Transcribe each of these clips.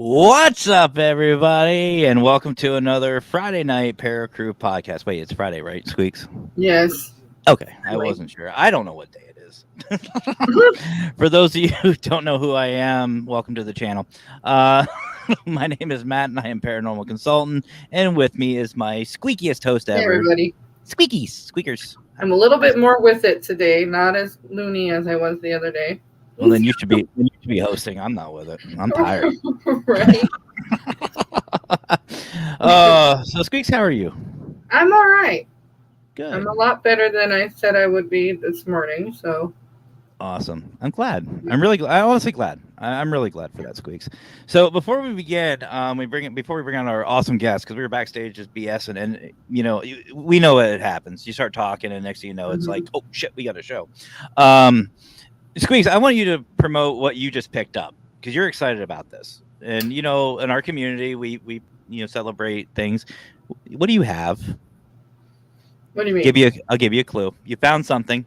What's up, everybody, and welcome to another Friday night Paracrew Podcast. Wait, it's Friday, right, Squeaks? Yes. Okay, I wasn't sure. I don't know what day it is. For those of you who don't know who I am, welcome to the channel. My name is Matt, and I am Paranormal Consultant, and with me is my squeakiest host Hey, ever, everybody. Squeakers. I'm a little bit more with it today, not as loony as I was the other day. Well, then you should be hosting. I'm not with it. I'm tired. Right. So Squeaks, how are you? I'm all right. Good. I'm a lot better than I said I would be this morning. So awesome. I'm glad. I'm honestly glad. I'm really glad for that, Squeaks. So before we begin, before we bring on our awesome guest, because we were backstage just BSing, and we know what happens. You start talking, and next thing you know, it's like, oh shit, we got a show. Squeaks, I want you to promote what you just picked up because you're excited about this. And in our community, we celebrate things. What do you have? What do you mean? I'll give you a clue. You found something.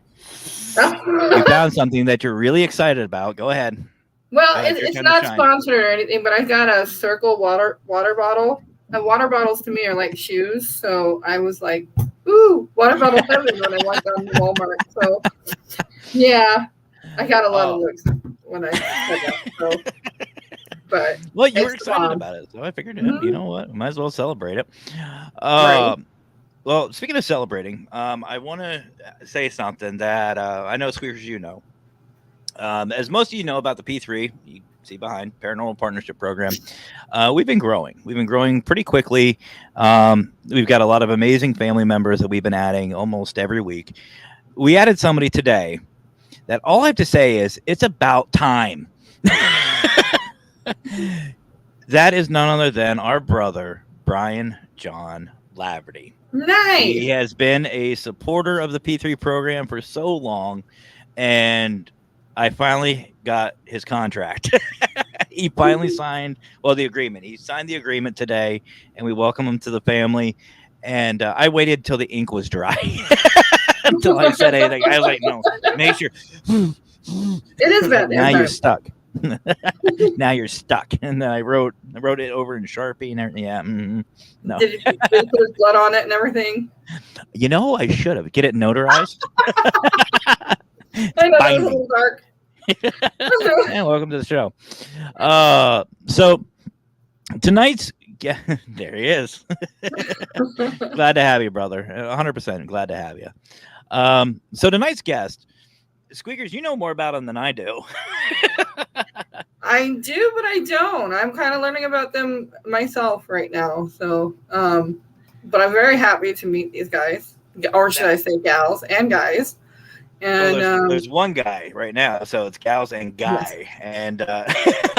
You found something that you're really excited about. Go ahead. Well, it's not sponsored or anything, but I got a Circle water bottle. And water bottles to me are like shoes, so I was like, "Ooh, water bottle heaven!" when I went down to Walmart. So, yeah, I got a lot of looks when I said that. So, but well, you were excited about it, so I figured, you know what, might as well celebrate it. Right. Well, speaking of celebrating, I want to say something that I know, Squeakers, as most of you know about the P3, you see behind Paranormal Partnership Program, we've been growing. We've been growing pretty quickly. We've got a lot of amazing family members that we've been adding almost every week. We added somebody today that all I have to say is it's about time. That is none other than our brother, Brian John Laverty. Nice. He has been a supporter of the P3 program for so long, and I finally got his contract. He finally signed, the agreement. He signed the agreement today, and we welcome him to the family. And I waited till the ink was dry until I said anything. I was like, no, make sure. It is bad. Now you're stuck. Now you're stuck. And then I wrote it over in Sharpie and everything. Yeah. No. Did you put his blood on it and everything? I should have. Get it notarized. I know that was a little dark. And welcome to the show. So tonight's there he is. Glad to have you, brother. 100% glad to have you. So tonight's guest, Squeakers, you know more about him than I do. I do, but I don't. I'm kind of learning about them myself right now. So, but I'm very happy to meet these guys, or should I say gals and guys. And there's one guy right now, so it's gals and guy. Yes. And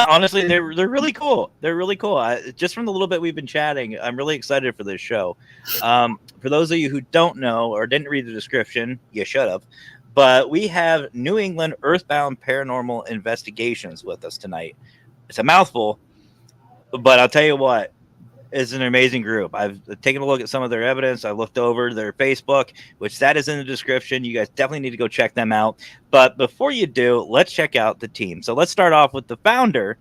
honestly, they're really cool. They're really cool. Just from the little bit we've been chatting, I'm really excited for this show. For those of you who don't know or didn't read the description, you should have. But we have New England Earthbound Paranormal Investigations with us tonight. It's a mouthful, but I'll tell you what, it's an amazing group. I've taken a look at some of their evidence. I looked over their Facebook, which that is in the description. You guys definitely need to go check them out. But before you do, let's check out the team. So let's start off with the founder.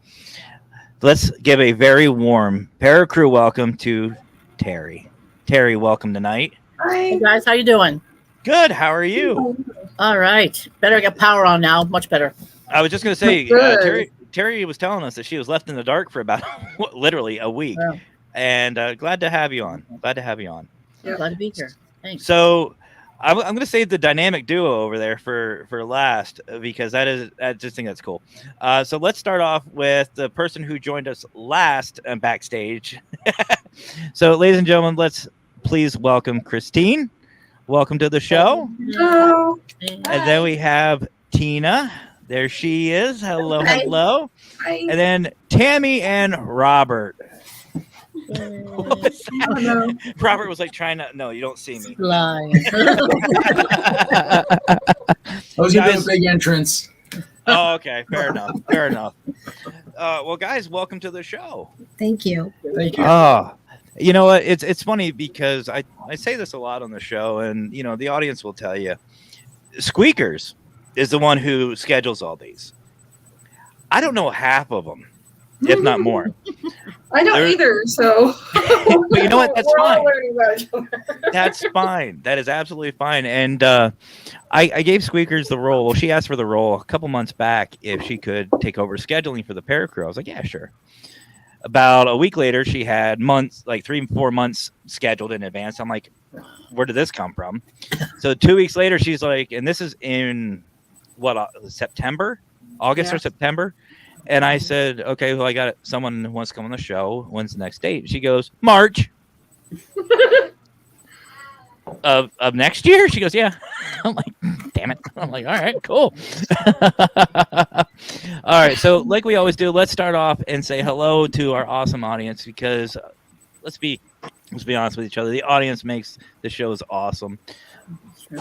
Let's give a very warm Paracrew welcome to Terry. Terry, welcome tonight. Hi. Hey guys, how you doing? Good. How are you? All right. Better get power on now. Much better. I was just going to say, Terry was telling us that she was left in the dark for about literally a week. Yeah. And glad to have you on. Yeah. Glad to be here. Thanks. So I'm going to save the dynamic duo over there for last because I just think that's cool. So let's start off with the person who joined us last backstage. So, ladies and gentlemen, let's please welcome Christine. Welcome to the show. Hello. And then we have Tina. There she is. Hello, Hi. hello. Hi. And then Tammy and Robert. What was that? Oh, no. Robert was like trying to. No, you don't see me. Lying. I was going to do a big entrance. Oh, okay. Fair enough. Well, guys, welcome to the show. Thank you. Thank you. You know what? It's funny because I say this a lot on the show, and the audience will tell you. Squeakers is the one who schedules all these. I don't know half of them. if not more. I don't either, so. But you know what? That's We're fine. all learning about each other. That's fine. That is absolutely fine. And I gave Squeakers the role. Well, she asked for the role a couple months back if she could take over scheduling for the Paracrew. I was like, yeah, sure. About a week later, she had months, like 3-4 months scheduled in advance. I'm like, where did this come from? So 2 weeks later, she's like, and this is in September, August or September. And I said, okay, well, I got someone who wants to come on the show. When's the next date? She goes, March of next year. She goes, yeah. I'm like, damn it. I'm like, all right, cool. All right. So like we always do, let's start off and say hello to our awesome audience, because let's be honest with each other. The audience makes the shows awesome.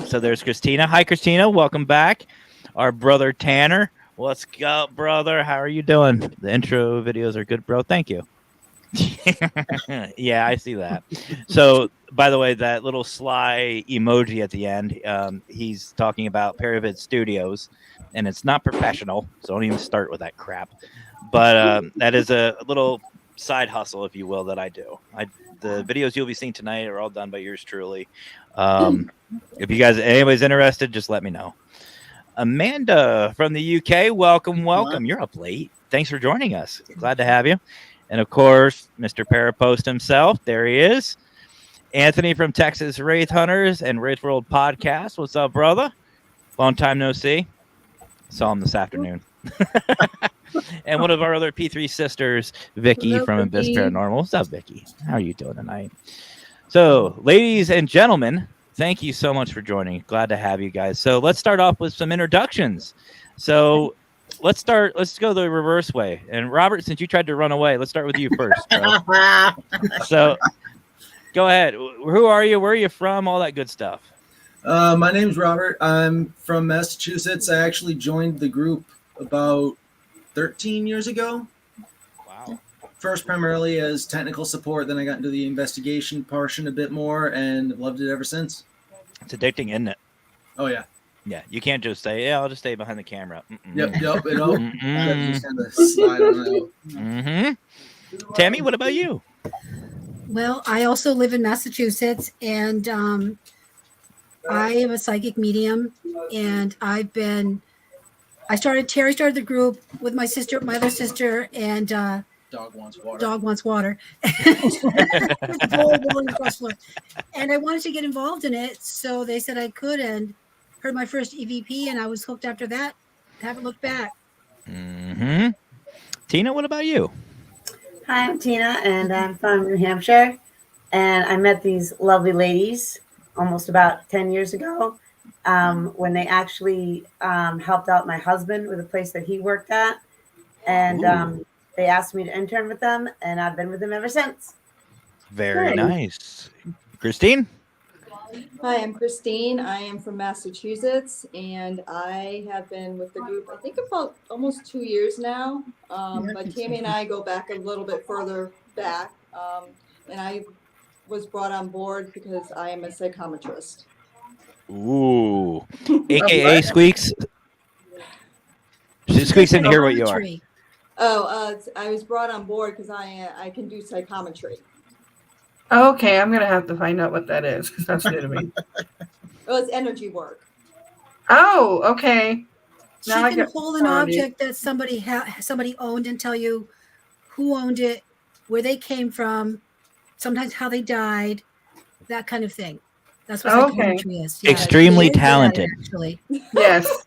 So there's Christina. Hi, Christina. Welcome back. Our brother Tanner. What's up, brother? How are you doing? The intro videos are good, bro. Thank you. Yeah, I see that. So, by the way, that little sly emoji at the end, he's talking about Paravid Studios, and it's not professional, so don't even start with that crap. But that is a little side hustle, if you will, that I do. The videos you'll be seeing tonight are all done by yours truly. If you guys, anybody's interested, just let me know. Amanda from the UK, welcome. You're up late. Thanks for joining us. Glad to have you. And of course, Mr. Parapost himself. There he is. Anthony from Texas Wraith Hunters and Wraith World Podcast. What's up, brother? Long time no see. Saw him this afternoon. And one of our other P3 sisters, Vicky. Hello, from Abyss Paranormal. What's up, Vicky? How are you doing tonight? So, ladies and gentlemen, thank you so much for joining. Glad to have you guys. So let's start off with some introductions. So let's go the reverse way. And Robert, since you tried to run away, let's start with you first. So go ahead. Who are you? Where are you from? All that good stuff. My name's Robert. I'm from Massachusetts. I actually joined the group about 13 years ago. Wow. First, primarily as technical support. Then I got into the investigation portion a bit more and loved it ever since. It's addicting, isn't it? Oh, yeah. Yeah, you can't just say, yeah, I'll just stay behind the camera. Yep. It all just kind of slide on out. Tammy, what about you? Well, I also live in Massachusetts, and I am a psychic medium, and Terry started the group with my other sister, and Dog wants water. Dog wants water. And I wanted to get involved in it, so they said I could, and heard my first EVP, and I was hooked after that. Haven't looked back. Tina, what about you? Hi, I'm Tina, and I'm from New Hampshire. And I met these lovely ladies almost about 10 years ago when they actually helped out my husband with a place that he worked at. And they asked me to intern with them, and I've been with them ever since. Very nice. Christine? Hi, I'm Christine. I am from Massachusetts, and I have been with the group, I think about almost 2 years now. But Tammy and I go back a little bit further back. And I was brought on board because I am a psychometrist. Ooh. AKA Squeaks. Squeaks didn't hear what you are. I was brought on board because I can do psychometry. Okay, I'm gonna have to find out what that is because that's new to me. Well, it's energy work. Oh, okay. She can hold an object that somebody owned and tell you who owned it, where they came from, sometimes how they died, that kind of thing. That's what psychometry is. Yeah, extremely talented. Actually. Yes.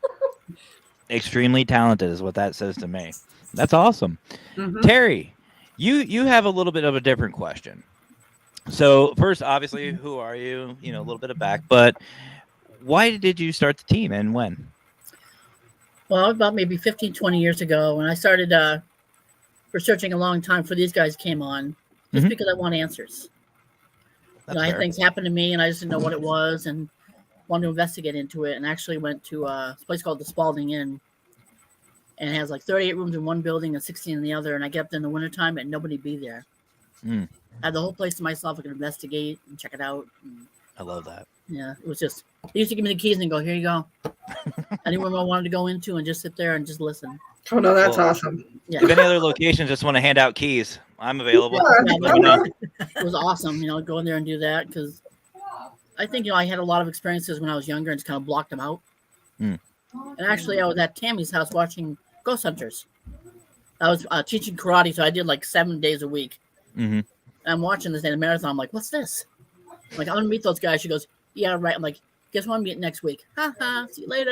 Extremely talented is what that says to me. That's awesome. Terry, you have a little bit of a different question. So first, obviously, who are you? You know, a little bit of back, but why did you start the team and when? Well, about maybe 15, 20 years ago, when I started researching a long time before these guys came on, just because I want answers. I had things happen to me, and I just didn't know what it was, and wanted to investigate into it, and actually went to a place called the Spalding Inn, and it has like 38 rooms in one building and 16 in the other, and I get up there in the wintertime and nobody be there. I had the whole place to myself. I could investigate and check it out. I love that. Yeah, it was just, they used to give me the keys and go, here you go. Anywhere I wanted to go into and just sit there and just listen. Oh no, that's awesome. Yeah. If any other locations just want to hand out keys, I'm available. Yeah, Let me know. it was awesome, go in there and do that because I think I had a lot of experiences when I was younger and just kind of blocked them out. And actually, I was at Tammy's house watching Ghost Hunters. I was teaching karate, so I did like 7 days a week. Mm-hmm. And I'm watching this in a marathon. I'm like, what's this? I'm like, I'm gonna meet those guys. She goes, yeah, right. I'm like, guess what? I'm meeting next week. Ha ha. See you later.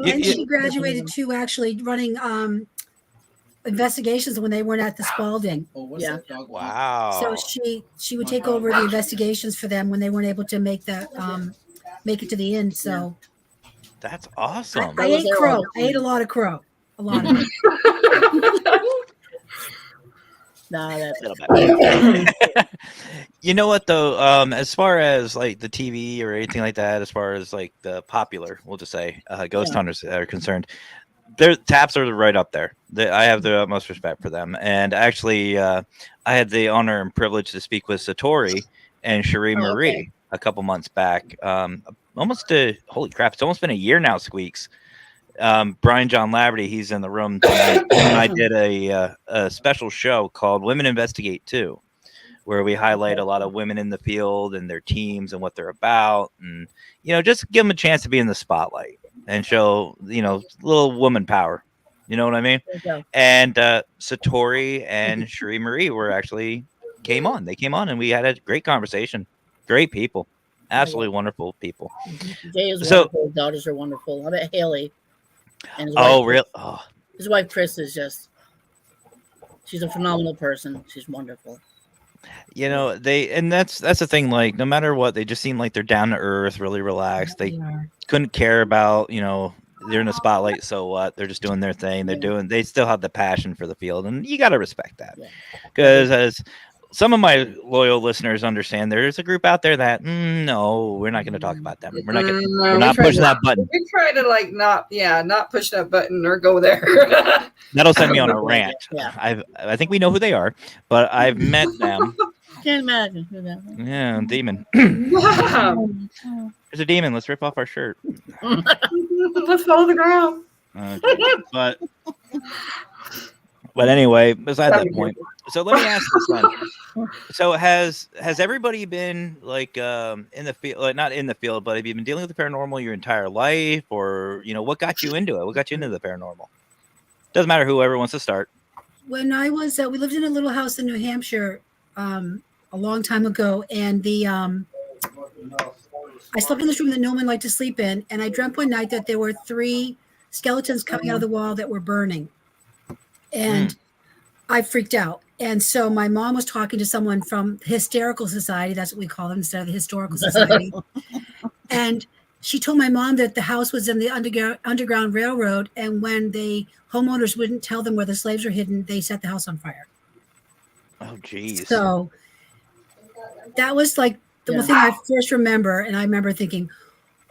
And she graduated too, actually running investigations when they weren't at the Spalding. Oh, what's Yeah. that dog? Wow. So she would take over the investigations for them when they weren't able to make it to the end. So That's awesome. I ate crow. I ate a lot of crow. A lot of it. Nah, that's You know what though? As far as like the TV or anything like that, as far as like the popular, we'll just say ghost hunters are concerned, their taps are right up there. I have the utmost respect for them. And actually, I had the honor and privilege to speak with Satori and Cherie Marie a couple months back. Holy crap! It's almost been a year now. Squeaks. Brian John Laverty, he's in the room tonight. And I did a special show called Women Investigate 2, where we highlight a lot of women in the field and their teams and what they're about, and just give them a chance to be in the spotlight and show little woman power. You know what I mean? And Satori and Cherie Marie came on. They came on and we had a great conversation. Great people, absolutely wonderful people. Jay is wonderful. His daughters are wonderful. I met Haley. And his oh, wife, really? Oh. His wife Chris is she's a phenomenal person. She's wonderful. That's the thing. Like, no matter what, they just seem like they're down to earth, really relaxed. They couldn't care about, they're in the spotlight. So what? They're just doing their thing. They still have the passion for the field, and you got to respect that. Because as some of my loyal listeners understand, there's a group out there that no, we're not going to talk about them. We're not pushing that button. We try to not push that button or go there. That'll send me on a rant. Yeah. I think we know who they are, but I've met them. Can't imagine who that was. Yeah, demon. Wow. There's a demon. Let's rip off our shirt. Let's follow the ground. But anyway, beside that point, so let me ask this then. So has everybody been like in the field, like not in the field, but have you been dealing with the paranormal your entire life, or what got you into it? What got you into the paranormal? Doesn't matter, whoever wants to start. When I was, we lived in a little house in New Hampshire a long time ago, and I slept in this room that no one liked to sleep in, and I dreamt one night that there were 3 skeletons coming out of the wall that were burning. And I freaked out. And so my mom was talking to someone from the Hysterical Society. That's what we call them instead of the Historical Society. And she told my mom that the house was in the Underground Railroad. And when the homeowners wouldn't tell them where the slaves were hidden, they set the house on fire. Oh, geez. So that was like the one thing I first remember. And I remember thinking,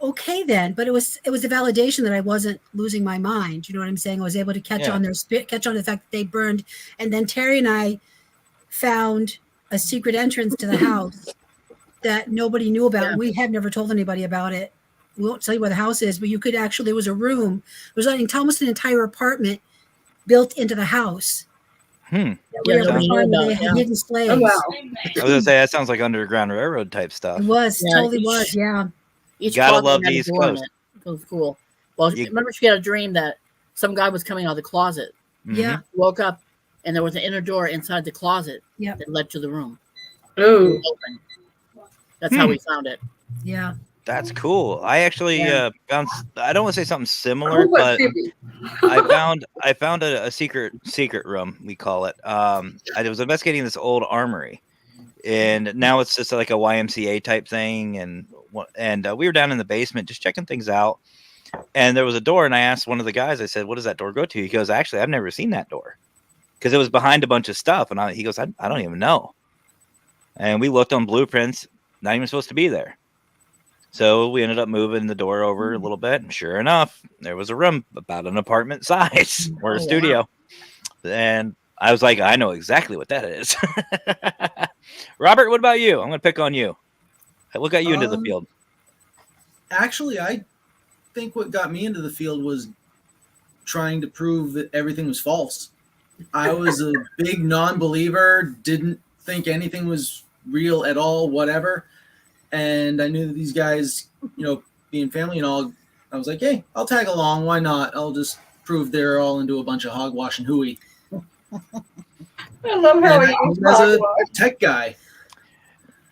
okay, then, but it was a validation that I wasn't losing my mind. You know what I'm saying? I was able to catch on catch on to the fact that they burned. And then Terry and I found a secret entrance to the house that nobody knew about. And we had never told anybody about it. We won't tell you where the house is, but you could actually, there was a room. It was like almost an entire apartment built into the house. They had hidden slaves. Oh, wow. I was gonna say that sounds like Underground Railroad type stuff. It was, totally was, yeah. You gotta love the East Coast. It was cool. Well, remember she had a dream that some guy was coming out of the closet. Yeah. Woke up and there was an inner door inside the closet that led to the room. Oh. That's how we found it. Yeah. That's cool. I actually found, I don't want to say something similar, but I found a secret room, we call it. I was investigating this old armory, and now it's just like a YMCA type thing, and we were down in the basement just checking things out, and there was a door, and I asked one of the guys, I said, what does that door go to? He goes, actually, I've never seen that door, because it was behind a bunch of stuff, and he goes, I don't even know. And we looked on blueprints, not even supposed to be there. So we ended up moving the door over a little bit, and sure enough, there was a room about an apartment size or a studio. Wow. And I was like, I know exactly what that is. Robert, what about you? I'm going to pick on you. What got you into the field? Actually, I think what got me into the field was trying to prove that everything was false. I was a big non-believer, didn't think anything was real at all, whatever. And I knew that these guys, being family and all, I was like, hey, I'll tag along. Why not? I'll just prove they're all into a bunch of hogwash and hooey. I love how he was a tech guy.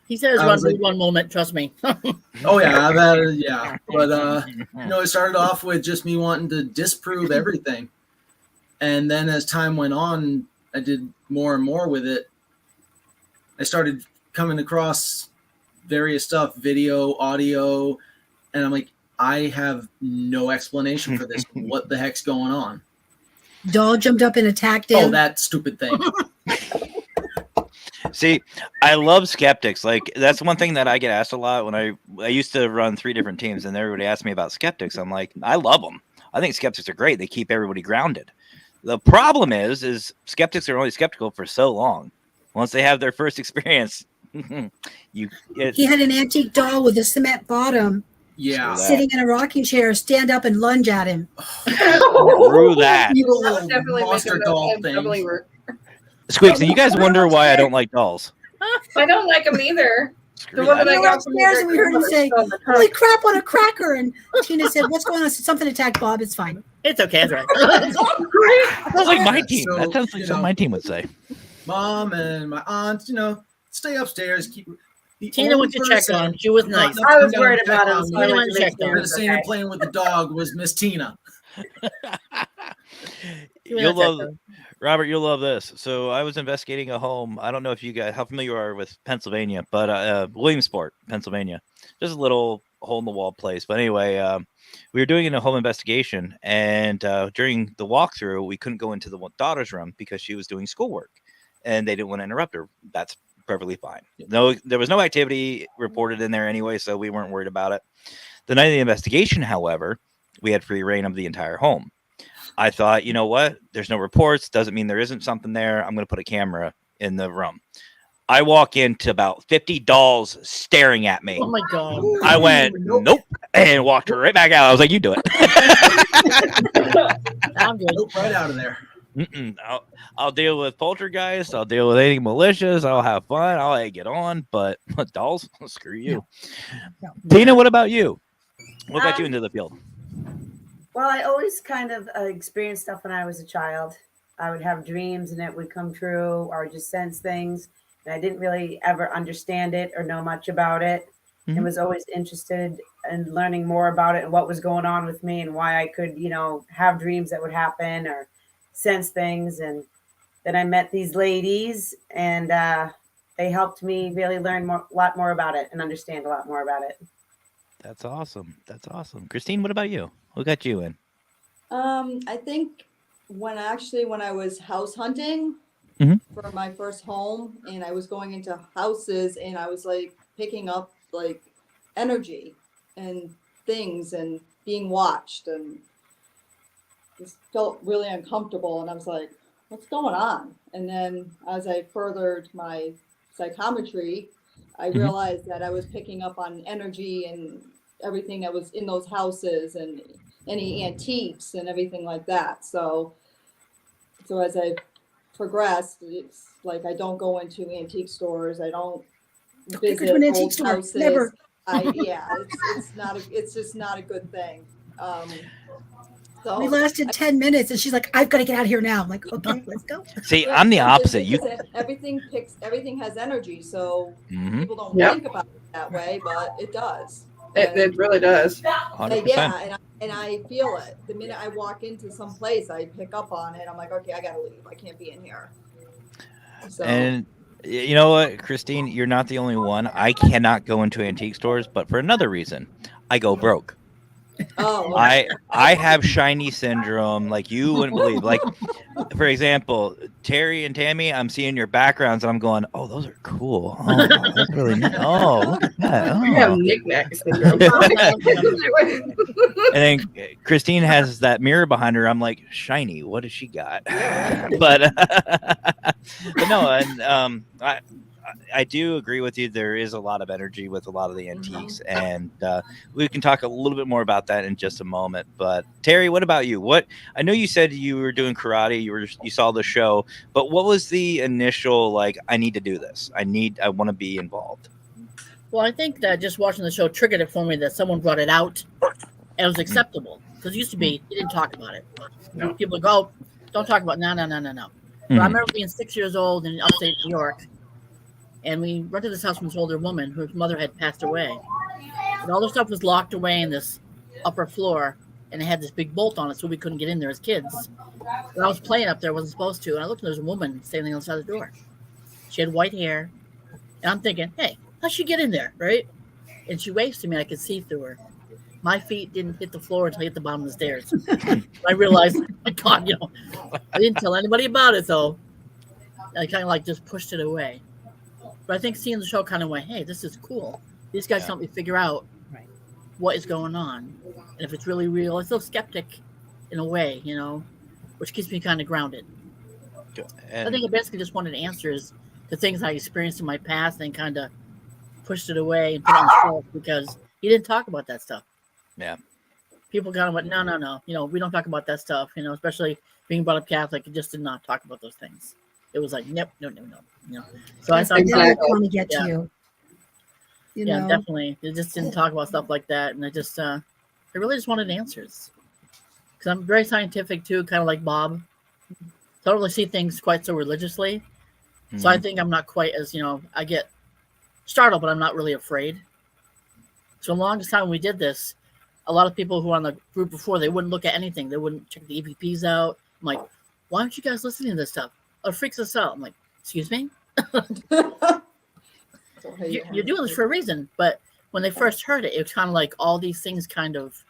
He says one moment, trust me. Oh yeah, yeah. But it started off with just me wanting to disprove everything. And then as time went on, I did more and more with it. I started coming across various stuff, video, audio, and I'm like, I have no explanation for this. What the heck's going on? Doll jumped up and attacked him. Oh, that stupid thing. See, I love skeptics. Like, that's one thing that I get asked a lot when I used to run 3 different teams, and everybody asked me about skeptics. I'm like, I love them. I think skeptics are great. They keep everybody grounded. The problem is skeptics are only skeptical for so long. Once they have their first experience, he had an antique doll with a cement bottom. Yeah. Sitting in a rocking chair, stand up and lunge at him. Through that. Definitely monster doll thing. Squeaks, and you guys wonder why I don't like dolls. I don't like them either. The one that I got from upstairs, and we heard him say, "Holy crap on a cracker!" And Tina said, "What's going on?" I said, "Something attacked Bob. It's fine. It's okay. That's right." That sounds like my team. That sounds like something my team would say. Mom and my aunt, stay upstairs. Tina went to check on him. She was nice. I was worried about him. So I went to check on him. Seeing him playing with the dog was Miss Tina. You'll love Robert. You'll love this. So I was investigating a home. I don't know if you guys how familiar you are with Pennsylvania, but Williamsport, Pennsylvania, just a little hole in the wall place. But anyway, we were doing a home investigation, and during the walkthrough, we couldn't go into the daughter's room because she was doing schoolwork, and they didn't want to interrupt her. That's perfectly fine. No, there was no activity reported in there anyway, so we weren't worried about it. The night of the investigation, however, we had free reign of the entire home. I thought, you know what? There's no reports. Doesn't mean there isn't something there. I'm going to put a camera in the room. I walk into about 50 dolls staring at me. Oh my God. I went, nope, and walked right back out. I was like, you do it. I'm good. Nope, right out of there. I'll deal with poltergeists. I'll deal with anything malicious. I'll have fun. I'll get on. But dolls, screw you. No. Tina, what about you? What got you into the field? Well, I always kind of experienced stuff when I was a child. I would have dreams and it would come true, or just sense things. And I didn't really ever understand it or know much about it. Mm-hmm. And was always interested in learning more about it and what was going on with me and why I could, have dreams that would happen or sense things. And then I met these ladies, and they helped me really learn a lot more about it and understand a lot more about it. That's awesome. That's awesome. Christine, what about you? What got you in? I think when I was house hunting for my first home, and I was going into houses, and I was like picking up like energy and things and being watched, and just felt really uncomfortable. And I was like, what's going on? And then as I furthered my psychometry, I realized that I was picking up on energy and everything that was in those houses and any antiques and everything like that. So as I progressed, it's like I don't go into antique stores. I don't visit old houses. Never. It's just not a good thing. So we lasted 10 minutes, and she's like, "I've got to get out of here now." I'm like, "Okay, let's go." See, I'm the opposite. Everything has energy, so people don't think about it that way, but it does. It really does. 100%. Yeah, and I feel it. The minute I walk into some place, I pick up on it. I'm like, okay, I gotta leave. I can't be in here. So. And you know what, Christine, you're not the only one. I cannot go into antique stores, but for another reason, I go broke. Oh, okay. I have shiny syndrome, like you wouldn't believe. Like, for example, Terry and Tammy, I'm seeing your backgrounds and I'm going, oh, those are cool. Oh, that's really neat. Oh, look at that. Oh. You have knick-knack syndrome. And then Christine has that mirror behind her. I'm like, shiny, what has she got? But no, and I do agree with you. There is a lot of energy with a lot of the antiques, and we can talk a little bit more about that in just a moment. But Terry, what about you? I know you said you were doing karate. You saw the show, but what was the initial like? I need to do this. I want to be involved. Well, I think that just watching the show triggered it for me that someone brought it out and it was acceptable. Because it used to be, you didn't talk about it. No. People would go, don't talk about it. No. But I remember being 6 years old in upstate New York, and we rented this house from this older woman whose mother had passed away. And all the stuff was locked away in this upper floor, and it had this big bolt on it, so we couldn't get in there as kids. And I was playing up there, wasn't supposed to, and I looked, and there was a woman standing on the side of the door. She had white hair, and I'm thinking, hey, how'd she get in there, right? And she waves to me, I could see through her. My feet didn't hit the floor until I hit the bottom of the stairs. I realized, my God, I didn't tell anybody about it, though. I kind of like just pushed it away. But I think seeing the show kind of went, hey, this is cool. These guys help me figure out what is going on. And if it's really real, I'm still skeptic in a way, which keeps me kind of grounded. I think I basically just wanted answers to things I experienced in my past and kind of pushed it away and put it on the shelf because you didn't talk about that stuff. Yeah. People kind of went, no. We don't talk about that stuff, especially being brought up Catholic. It just did not talk about those things. It was like, nope, no. So I thought, want to get to you. Yeah, definitely. It just didn't talk about stuff like that. And I really just wanted answers. Because I'm very scientific too, kind of like Bob. So I don't really see things quite so religiously. Mm-hmm. So I think I'm not quite as, I get startled, but I'm not really afraid. So the longest time we did this, a lot of people who were on the group before, they wouldn't look at anything. They wouldn't check the EVPs out. I'm like, why aren't you guys listening to this stuff? It freaks us out. I'm like, excuse me? You're doing this for a reason. But when they first heard it, it was kind of like all these things kind of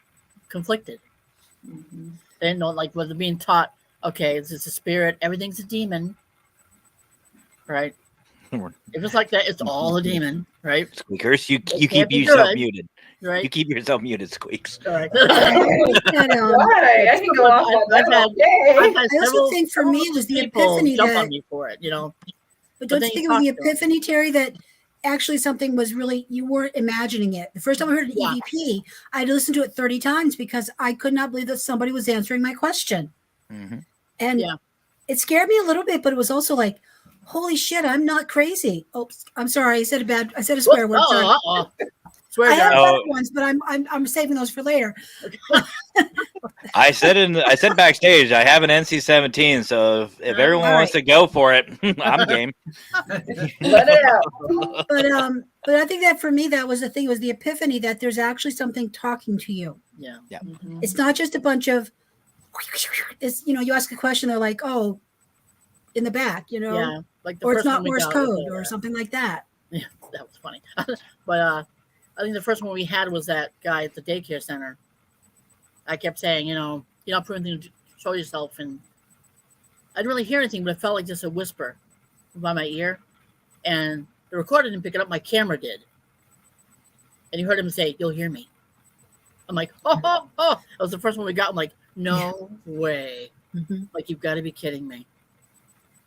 conflicted. Mm-hmm. They didn't know, like, whether being taught, okay, it's a spirit, everything's a demon, right? If it's like that, it's all a demon, right? Squeakers, you keep yourself muted. Right? You keep yourself muted, Squeaks. Right. Why? I can go off on that. I also think for me it was the epiphany jump on me for it, But don't you think it was the epiphany, Terry, that actually something was really, you weren't imagining it. The first time I heard an EVP, I had to listen to it 30 times because I could not believe that somebody was answering my question. Mm-hmm. And it scared me a little bit, but it was also like, holy shit, I'm not crazy. Oops, I'm sorry. I said a swear word. I have other ones, but I'm saving those for later. I said backstage, I have an NC-17, so if everyone wants to go for it, I'm game. Let it out. But I think that for me, that was the thing, was the epiphany that there's actually something talking to you. Yeah. Mm-hmm. It's not just a bunch of, you ask a question, they're like, oh, in the back, Yeah. Like or it's not Morse code or something like that. Yeah, that was funny. But I think the first one we had was that guy at the daycare center. I kept saying, you're not proving anything to show yourself. And I didn't really hear anything, but it felt like just a whisper by my ear. And the recorder didn't pick it up. My camera did. And you heard him say, you'll hear me. I'm like, oh. That was the first one we got. I'm like, no way. Mm-hmm. Like, you've got to be kidding me.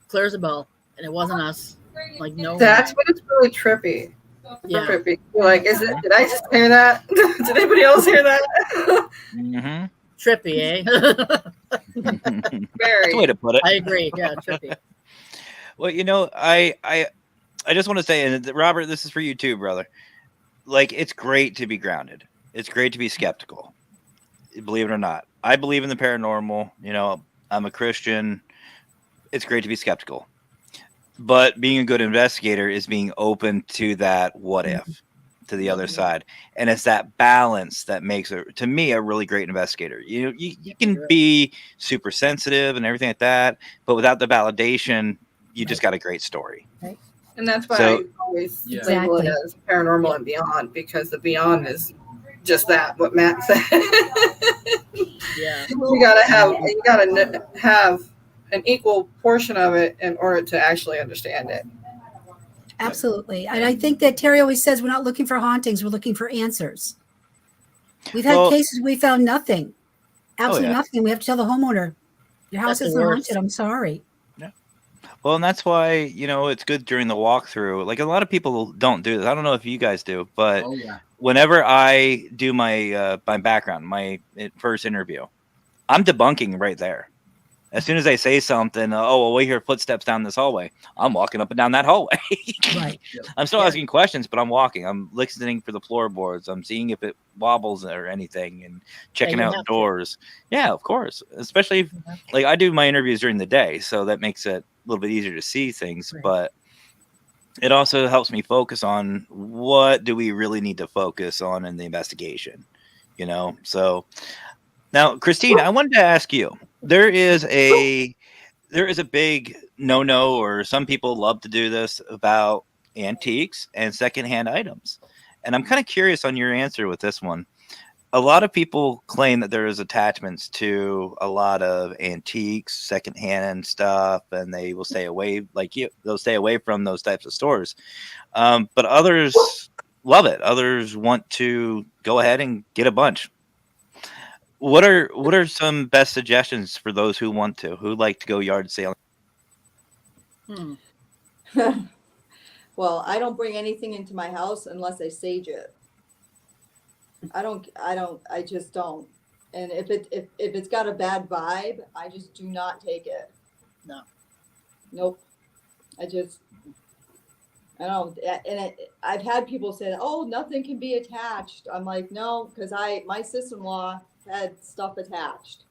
Clear as a bell. And it wasn't us. Like, no. That's when it's really trippy. Yeah. Trippy. Like, did I just hear that? Did anybody else hear that? Mm-hmm. Trippy, eh? Very. That's the way to put it. I agree. Yeah, trippy. Well, I just want to say, and Robert, this is for you too, brother. Like, it's great to be grounded. It's great to be skeptical. Believe it or not. I believe in the paranormal. I'm a Christian. It's great to be skeptical. But being a good investigator is being open to that what if, to the other side. And it's that balance that makes, to me, a really great investigator. You can be super sensitive and everything like that, but without the validation, you just got a great story. Right. And that's why I always label it as paranormal and beyond, because the beyond is just that, what Matt said. You gotta have an equal portion of it in order to actually understand it. Absolutely. And I think that Terry always says we're not looking for hauntings, we're looking for answers. We've had cases we found nothing. Absolutely nothing. We have to tell the homeowner, your house isn't haunted, I'm sorry. Yeah. Well, and that's why, it's good during the walkthrough. Like, a lot of people don't do this. I don't know if you guys do, but whenever I do my background, my first interview, I'm debunking right there. As soon as they say something, we hear footsteps down this hallway, I'm walking up and down that hallway. Right. I'm still asking questions, but I'm walking. I'm listening for the floorboards. I'm seeing if it wobbles or anything and checking out doors. Yeah, of course. Especially if, like, I do my interviews during the day, so that makes it a little bit easier to see things. Right. But it also helps me focus on what do we really need to focus on in the investigation, So now, Christine, I wanted to ask you. There is a big no-no, or some people love to do this, about antiques and secondhand items. And I'm kind of curious on your answer with this one. A lot of people claim that there is attachments to a lot of antiques, secondhand stuff, and they will stay away, they'll stay away from those types of stores. But others love it. Others want to go ahead and get a bunch. What are some best suggestions for those who like to go yard sailing? Well, I don't bring anything into my house unless I sage it. I just don't. And if it's got a bad vibe, I just do not take it. No. Nope. I don't. And I've had people say, "Oh, nothing can be attached." I'm like, no, because my sister-in-law had stuff attached.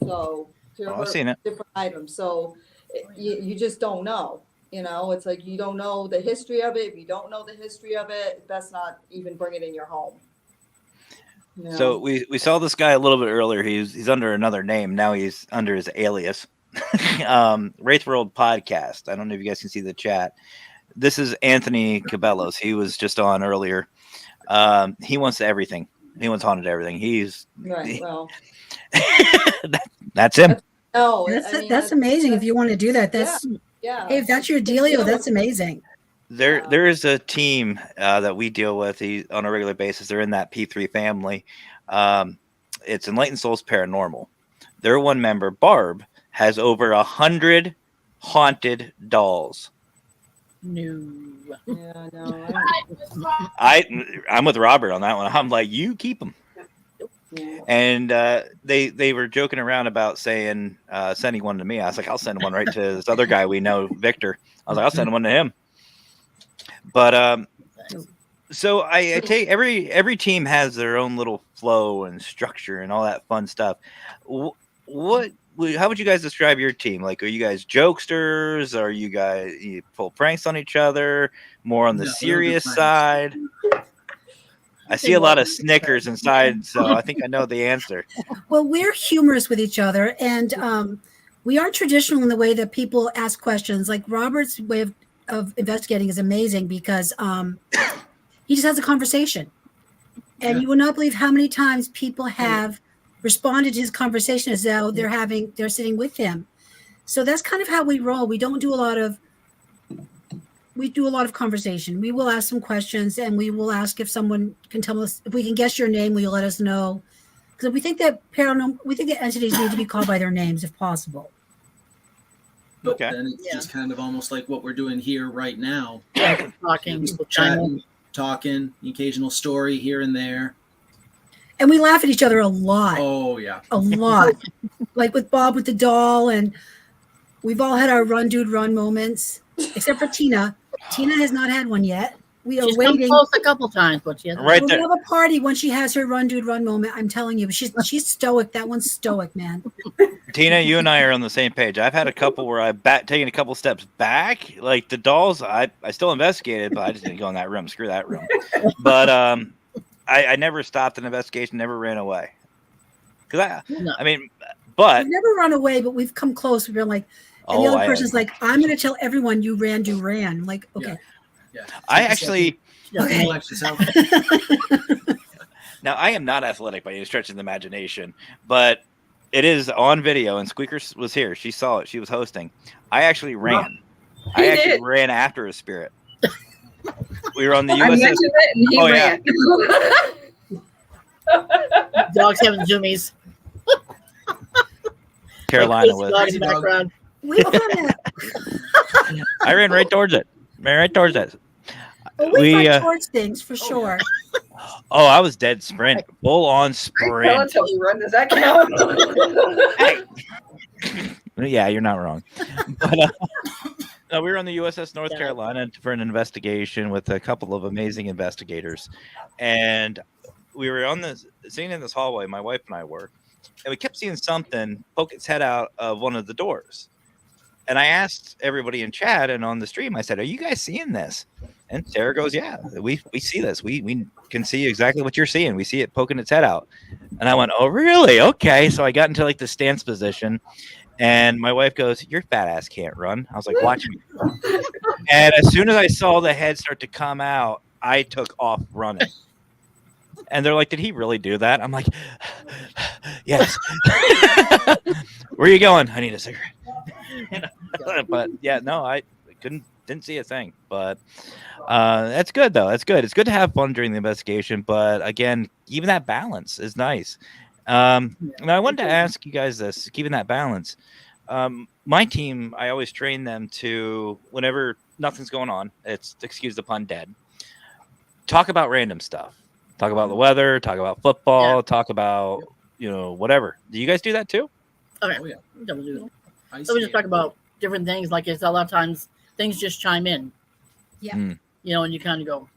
So I've seen it. Different items. So you just don't know. It's like you don't know the history of it. If you don't know the history of it, it's best not even bring it in your home. So we saw this guy a little bit earlier. He's under another name. Now he's under his alias. Paracrew Podcast. I don't know if you guys can see the chat. This is Anthony Cabellos. He was just on earlier. He wants everything. He wants haunted everything. He's right. Well, that's him. That's amazing. If you want to do that, that's yeah. Hey, if that's your dealio, that's amazing. There is a team that we deal with on a regular basis. They're in that P3 family. It's Enlightened Souls Paranormal. Their one member, Barb, has over 100 haunted dolls. No. Yeah, no. I'm with Robert on that one. I'm like, you keep them. Yeah. And they were joking around about saying sending one to me. I was like, I'll send one right to this other guy we know, Victor. I was like, I'll send one to him. But so I take every team has their own little flow and structure and all that fun stuff. How would you guys describe your team? Like, are you guys jokesters? Are you pull pranks on each other? More on the serious side? I see a lot of snickers inside, so I think I know the answer. Well, we're humorous with each other, and we are traditional in the way that people ask questions. Like Robert's way of investigating is amazing because he just has a conversation. And you will not believe how many times people have responded to his conversation as though they're sitting with him. So that's kind of how we roll. We do a lot of conversation. We will ask some questions, and we will ask if someone can tell us, if we can guess your name, will you let us know? Because we think that entities need to be called by their names if possible. But then it's just kind of almost like what we're doing here right now. Yeah, talking, talking, occasional story here and there. And we laugh at each other a lot. Oh, yeah. A lot. Like with Bob with the doll, and we've all had our run, dude, run moments, except for Tina. Tina has not had one yet. She's waiting. Come close a couple times, but she hasn't. Right there. We'll have a party when she has her run, dude, run moment. I'm telling you, she's stoic. That one's stoic, man. Tina, you and I are on the same page. I've had a couple where I've taken a couple steps back. Like the dolls, I still investigated, but I just didn't go in that room. Screw that room. But I never stopped an investigation, never ran away. But we've never run away, but we've come close. We've been like, and the other person's like, I'm going to tell everyone you ran. Like, okay. Yeah. I actually. Okay. Now, I am not athletic by any stretch of the imagination, but it is on video, and Squeaker was here. She saw it. She was hosting. I actually ran. I actually ran after a spirit. We were on the USS. I mentioned it and he ran. Dogs having zoomies. Carolina was. Dogs in the background. We were on that. I ran right towards it. Ran right towards it. We ran towards things for sure. Oh, I was dead sprint. Full on sprint. Until you run. Does that count? Yeah, you're not wrong. But no, we were on the USS North Carolina for an investigation with a couple of amazing investigators. And we were sitting in this hallway, my wife and I were, and we kept seeing something poke its head out of one of the doors. And I asked everybody in chat and on the stream, I said, are you guys seeing this? And Sarah goes, yeah, we see this. We can see exactly what you're seeing. We see it poking its head out. And I went, oh, really? Okay. So I got into like the stance position. And my wife goes, your fat ass can't run. I was like, watch me. And as soon as I saw the head start to come out, I took off running. And they're like, did he really do that? I'm like, yes. Where are you going? I need a cigarette. But yeah, no, I didn't see a thing. But that's good, though. That's good. It's good to have fun during the investigation. But again, even that balance is nice. Now I wanted to ask you guys this, keeping that balance. My team, I always train them to, whenever nothing's going on, it's, excuse the pun, dead, talk about random stuff. Talk about the weather, talk about football, talk about, whatever. Do you guys do that too? Okay. Oh, yeah. So we just talk about different things. Like it's a lot of times things just chime in. Yeah. And you kind of go.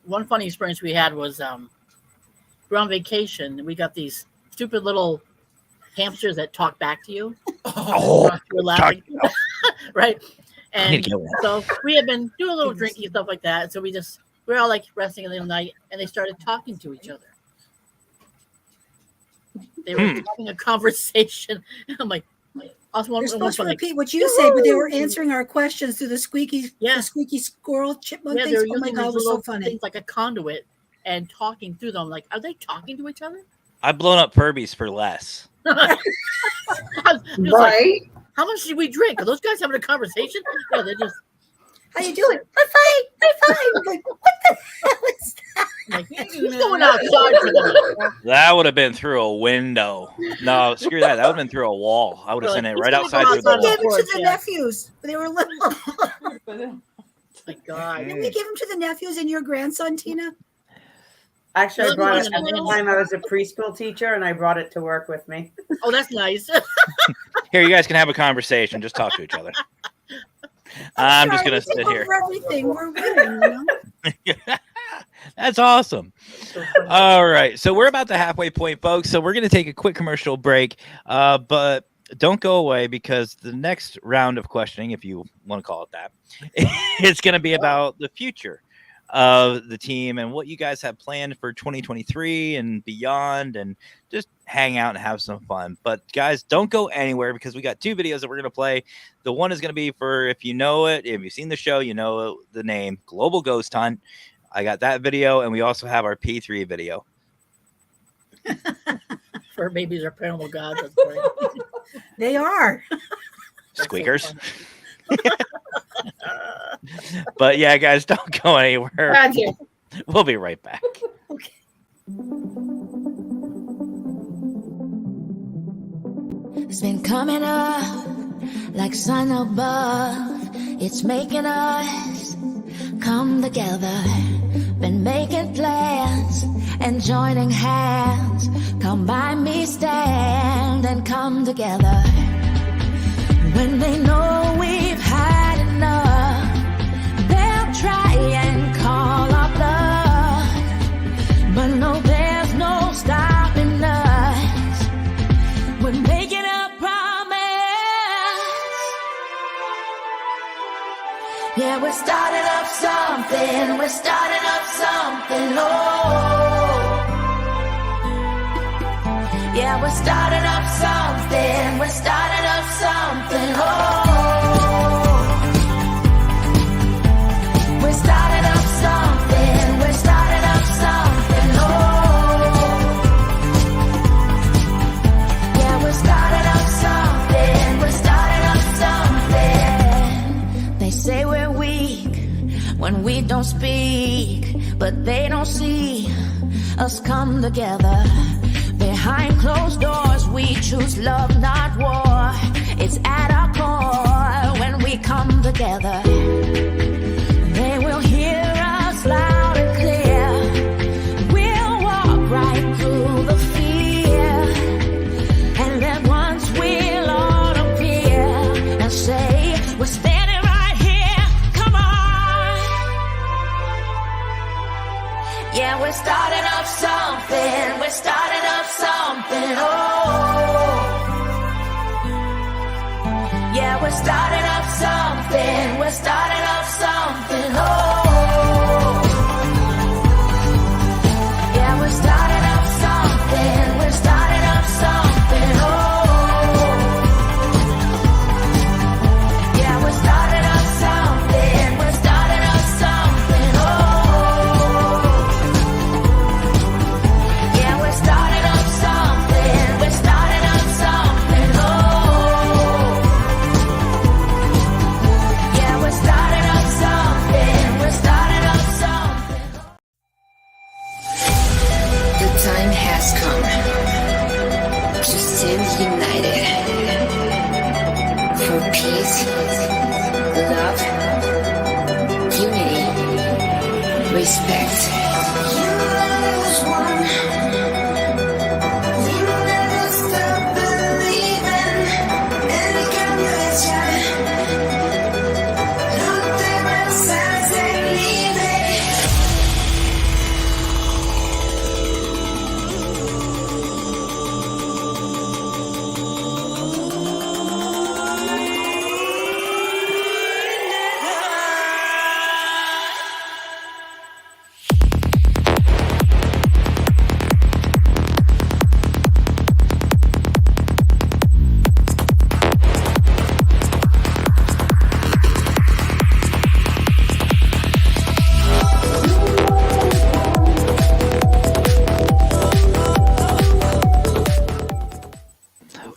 One funny experience we had was we're on vacation and we got these stupid little hamsters that talk back to you. You're laughing. Right. And so we had been doing a little drinking and stuff like that. So we're all like resting in the night and they started talking to each other. They were having a conversation. I'm like, you're supposed to repeat what you say, but they were answering our questions through the squeaky squirrel chipmunk things. They were oh my God, it was so funny. Things like a conduit and talking through them. Like, are they talking to each other? I've blown up Furbies for less. Right? Like, how much did we drink? Are those guys having a conversation? Yeah, they're just. How you doing? I'm fine. I'm like, what the hell is that? Like, who's going outside for that? That would have been through a window. No, screw that. That would have been through a wall. I would have sent it right outside through the wall. We gave them to the nephews. They were little. Oh my God. Did we give them to the nephews and your grandson, Tina? Actually, I brought it at the time I was a preschool teacher, and I brought it to work with me. Oh, that's nice. Here, you guys can have a conversation. Just talk to each other. I'm just going to sit here. Everything. We're winning, That's awesome. All right. So we're about the halfway point, folks. So we're going to take a quick commercial break. But don't go away because the next round of questioning, if you want to call it that, it's going to be about the future of the team and what you guys have planned for 2023 and beyond, and just hang out and have some fun. But guys, don't go anywhere because we got two videos that we're going to play. The one is going to be for, if you know it, if you've seen the show, you know the name, Global Ghost Hunt. I got that video, and we also have our P3 video. Fur babies are paranormal gods. That's great. They are. Squeakers. But yeah, guys, don't go anywhere. We'll be right back. Okay. It's been coming up like sun above. It's making us come together. Been making plans and joining hands. Come by me, stand and come together. When they know we've had enough, they'll try and call our bluff. But no, there's no stopping us. We're making a promise. Yeah, we're starting up something. We're starting up something. Oh. Yeah, we're starting up something. We're starting up something. Oh. We're starting up something. We're starting up something. Oh. Yeah, we're starting up something. We're starting up something. They say we're weak when we don't speak, but they don't see us come together. Behind closed doors, we choose love, not war. It's at united for peace, love, unity, respect. You was one. We will never stop believing in the connection. Look there outside and leave it.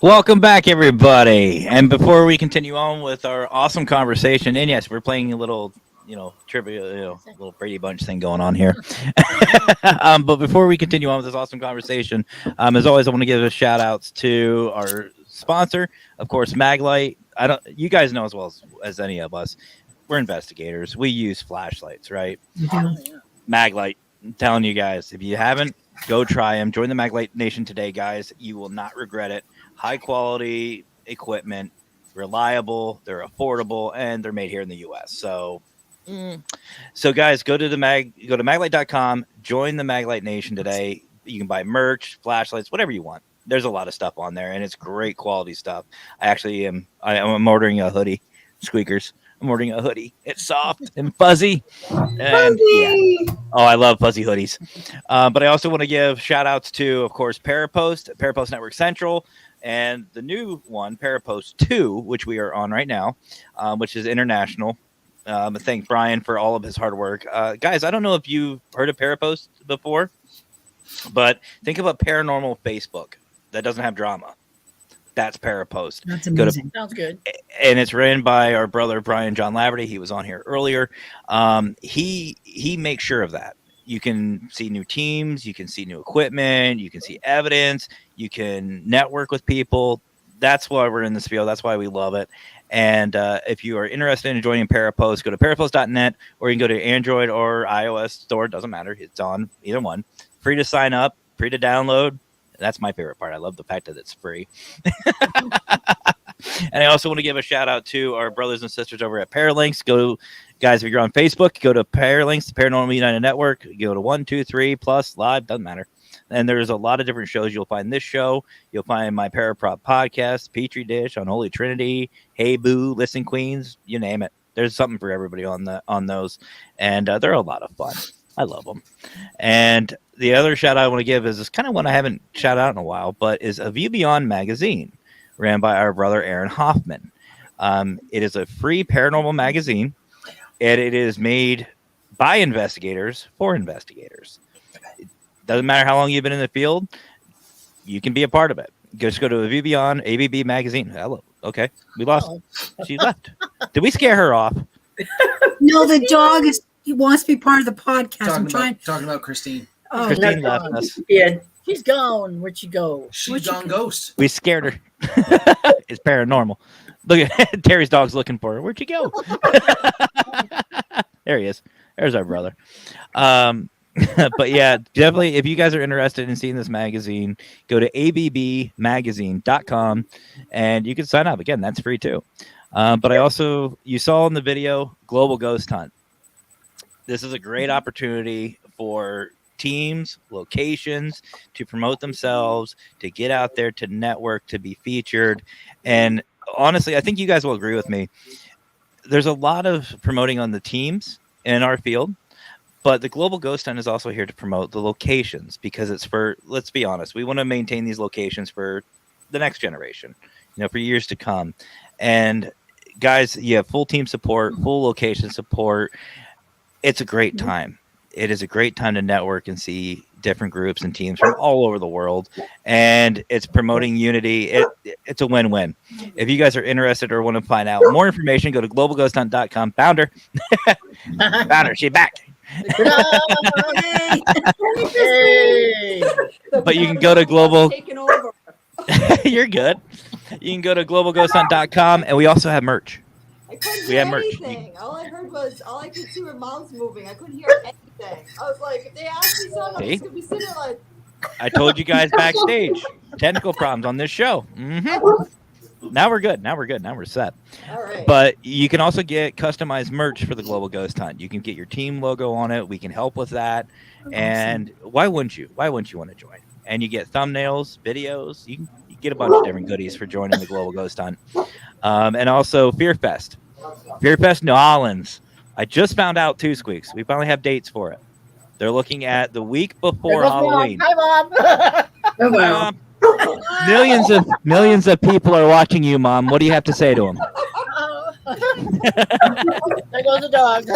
Welcome back, everybody. And before we continue on with our awesome conversation, and yes, we're playing a little, trivia, little Brady Bunch thing going on here. But before we continue on with this awesome conversation, as always, I want to give a shout outs to our sponsor, of course, Maglite. You guys know as well as any of us, we're investigators. We use flashlights, right? Maglite. I'm telling you guys, if you haven't, go try them. Join the Maglite Nation today, guys. You will not regret it. High quality equipment, reliable, they're affordable, and they're made here in the US. So guys, go to maglite.com, join the Maglite Nation today. You can buy merch, flashlights, whatever you want. There's a lot of stuff on there, and it's great quality stuff. I'm ordering a hoodie, squeakers. I'm ordering a hoodie. It's soft and fuzzy. And yeah. Oh, I love fuzzy hoodies. But I also want to give shout outs to, of course, Parapost Network Central, and the new one, Parapost 2, which we are on right now, which is international. Thank Brian for all of his hard work. Guys, I don't know if you've heard of Parapost before, but think about Paranormal Facebook that doesn't have drama. That's Parapost. That's amazing. Sounds good. And it's ran by our brother, Brian John Laverty. He was on here earlier. He makes sure of that. You can see new teams. You can see new equipment. You can see evidence. You can network with people. That's why we're in this field. That's why we love it. And if you are interested in joining Parapost, go to parapost.net, or you can go to Android or iOS store. It doesn't matter. It's on either one. Free to sign up, free to download. That's my favorite part. I love the fact that it's free. And I also want to give a shout out to our brothers and sisters over at Paralinks. Guys, if you're on Facebook, go to Paralinks, the Paranormal United Network. Go to 1, 2, 3 plus live, doesn't matter. And there's a lot of different shows. You'll find this show. You'll find my Paraprop podcast, Petri Dish on Holy Trinity, Hey Boo, Listen Queens, you name it. There's something for everybody on those. And they're a lot of fun. I love them. And the other shout out I want to give is kind of one I haven't shouted out in a while, but is A View Beyond magazine, ran by our brother Aaron Hoffman. It is a free paranormal magazine, and it is made by investigators for investigators. It doesn't matter how long you've been in the field, you can be a part of it. Just go to A View Beyond ABB magazine. Hello. Okay, we lost. She left. Did we scare her off? No, the dog he wants to be part of the podcast. Talking about Christine. Oh, Christine left us. Yeah, she's gone. Where'd she go? She's gone ghost. We scared her. It's paranormal. Look at Terry's dog's looking for her. Where'd she go? There he is. There's our brother. But yeah, definitely, if you guys are interested in seeing this magazine, go to abbmagazine.com and you can sign up. Again, that's free too. But you saw in the video, Global Ghost Hunt. This is a great opportunity for teams, locations to promote themselves, to get out there, to network, to be featured. And honestly, I think you guys will agree with me. There's a lot of promoting on the teams in our field, but the Global Ghost Hunt is also here to promote the locations, because it's for, let's be honest, we want to maintain these locations for the next generation, for years to come. And guys, you have full team support, full location support. It's a great time. It is a great time to network and see different groups and teams from all over the world. And it's promoting unity. It's a win-win. If you guys are interested or want to find out more information, go to globalghosthunt.com. Found her. Found her. She's back. Hey. But you can go to global. You're good. You can go to globalghosthunt.com, and we also have merch. I couldn't We hear have merch. anything. All I could see were mouths moving. I couldn't hear anything. I was like, if they ask me something, I'm just gonna be sitting there like. I told you guys backstage. Technical problems on this show. Now we're good. Now we're set. All right. But you can also get customized merch for the Global Ghost Hunt. You can get your team logo on it. We can help with that. And why wouldn't you? Why wouldn't you want to join? And you get thumbnails, videos. You get a bunch of different goodies for joining the Global Ghost Hunt. And also Fear Fest. Fear Fest New Orleans. I just found out 2 Squeaks. We finally have dates for it. They're looking at the week before Halloween. Hi, Mom. Oh, wow. Millions of people are watching you, Mom. What do you have to say to them? There goes the dog.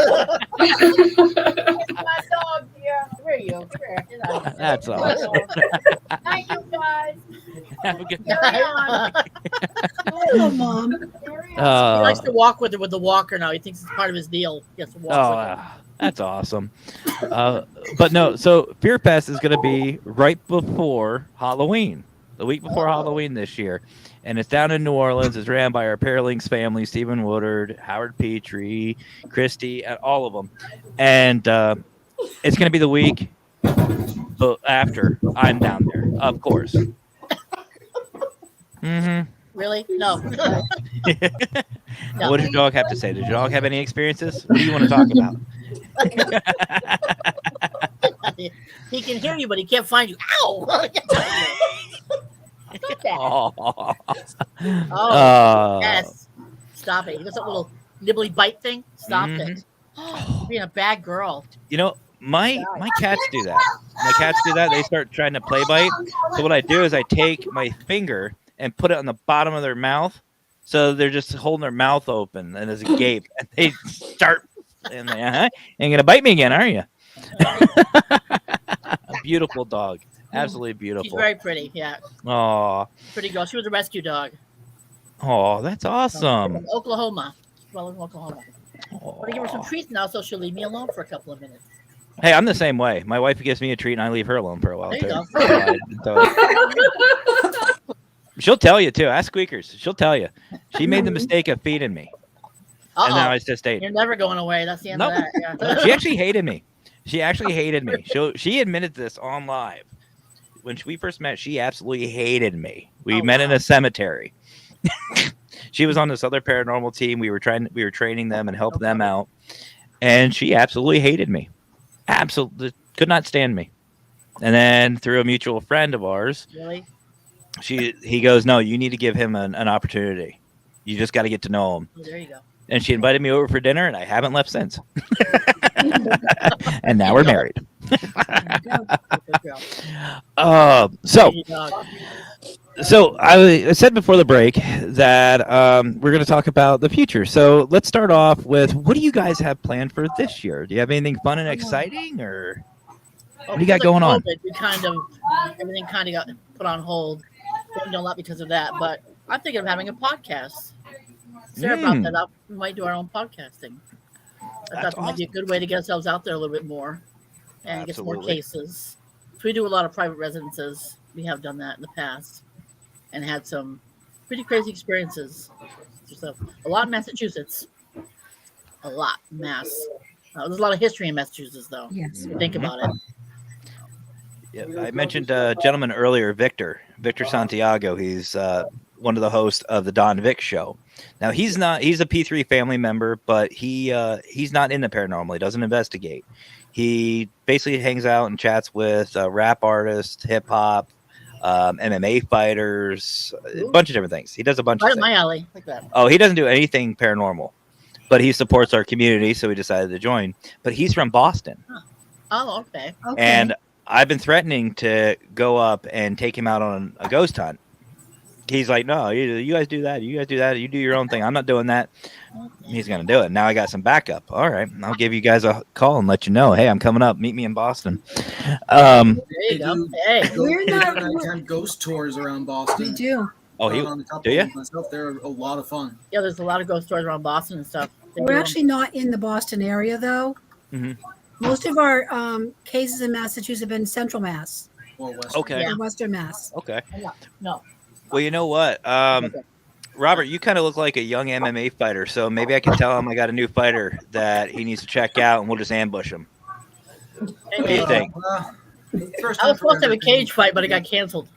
My dog here. Where are you? Where? That's awesome. Thank you, guys. Have a good Hello, Mom. He likes to walk with the walker now. He thinks it's part of his deal. He has to walk with him. That's awesome. But no, so Fear Fest is going to be right before Halloween, the week before Halloween this year. And it's down in New Orleans. It's ran by our Paralinks family, Stephen Woodard, Howard Petrie, Christy, all of them. And it's going to be the week after I'm down there, of course. Really? No. What does your dog have to say? Does your dog have any experiences? What do you want to talk about? He can hear you, but he can't find you. Ow! Stop that. Yes. Stop it. He does that little nibbly bite thing. Stop it. Being a bad girl. You know, my cats do that. My cats do that. They start trying to play bite. So what I do is I take my finger and put it on the bottom of their mouth. So they're just holding their mouth open and there's a gape. And they start, and they, ain't going to bite me again, are you? A beautiful dog. Absolutely beautiful. She's very pretty, yeah. Aw. Pretty girl. She was a rescue dog. Oh, that's awesome. From Oklahoma. Well, in Oklahoma. I'm going to give her some treats now so she'll leave me alone for a couple of minutes. Hey, I'm the same way. My wife gives me a treat and I leave her alone for a while, There too. you go. She'll tell you, too. Ask Squeakers. She'll tell you. She made the mistake of feeding me. And now I just ate. You're never going away. That's the end of that. Yeah. She actually hated me. She admitted this on live. When we first met, she absolutely hated me. We met in a cemetery. She was on this other paranormal team. We were training them and helping them out. And she absolutely hated me. Absolutely could not stand me. And then through a mutual friend of ours, Really? he goes, no, you need to give him an opportunity. You just got to get to know him. Oh, there you go. And she invited me over for dinner, and I haven't left since. And now we're married. So I said before the break that we're going to talk about the future. So let's start off with, what do you guys have planned for this year? Do you have anything fun and exciting, or what do you got going on? Everything kind of got put on hold. Didn't do a lot because of that, but I'm thinking of having a podcast. Sarah brought that up. We might do our own podcasting. I thought that might be a good way to get ourselves out there a little bit more and get some more cases. So we do a lot of private residences. We have done that in the past and had some pretty crazy experiences. So, a lot in Massachusetts. A lot. Mass. There's a lot of history in Massachusetts, though. Yes. If you think about it. Yeah, I mentioned a gentleman earlier, Victor Santiago. He's one of the hosts of the Don Vic Show. Now he's a P3 family member, but he's not in the paranormal. He doesn't investigate. He basically hangs out and chats with rap artists, hip hop, MMA fighters, a bunch of different things. He does a bunch of things. Right in my alley, like that. Oh, he doesn't do anything paranormal, but he supports our community, so we decided to join. But he's from Boston. Oh, okay. And I've been threatening to go up and take him out on a ghost hunt. He's like, no, you guys do that. You guys do that. You do your own thing. I'm not doing that. He's going to do it. Now I got some backup. All right. I'll give you guys a call and let you know. Hey, I'm coming up. Meet me in Boston. There you go. Hey. We're not. Nighttime ghost tours around Boston. We do. Oh, do you? Myself, they're a lot of fun. Yeah, there's a lot of ghost stories around Boston and stuff. We're actually not in the Boston area, though. Mm-hmm. Most of our cases in Massachusetts have been Central Mass. Or West. Okay. Or Western Mass. Okay. No. Well, you know what? Robert, you kind of look like a young MMA fighter, so maybe I can tell him I got a new fighter that he needs to check out, and we'll just ambush him. What do you think? I was supposed to have a cage fight, but it got canceled.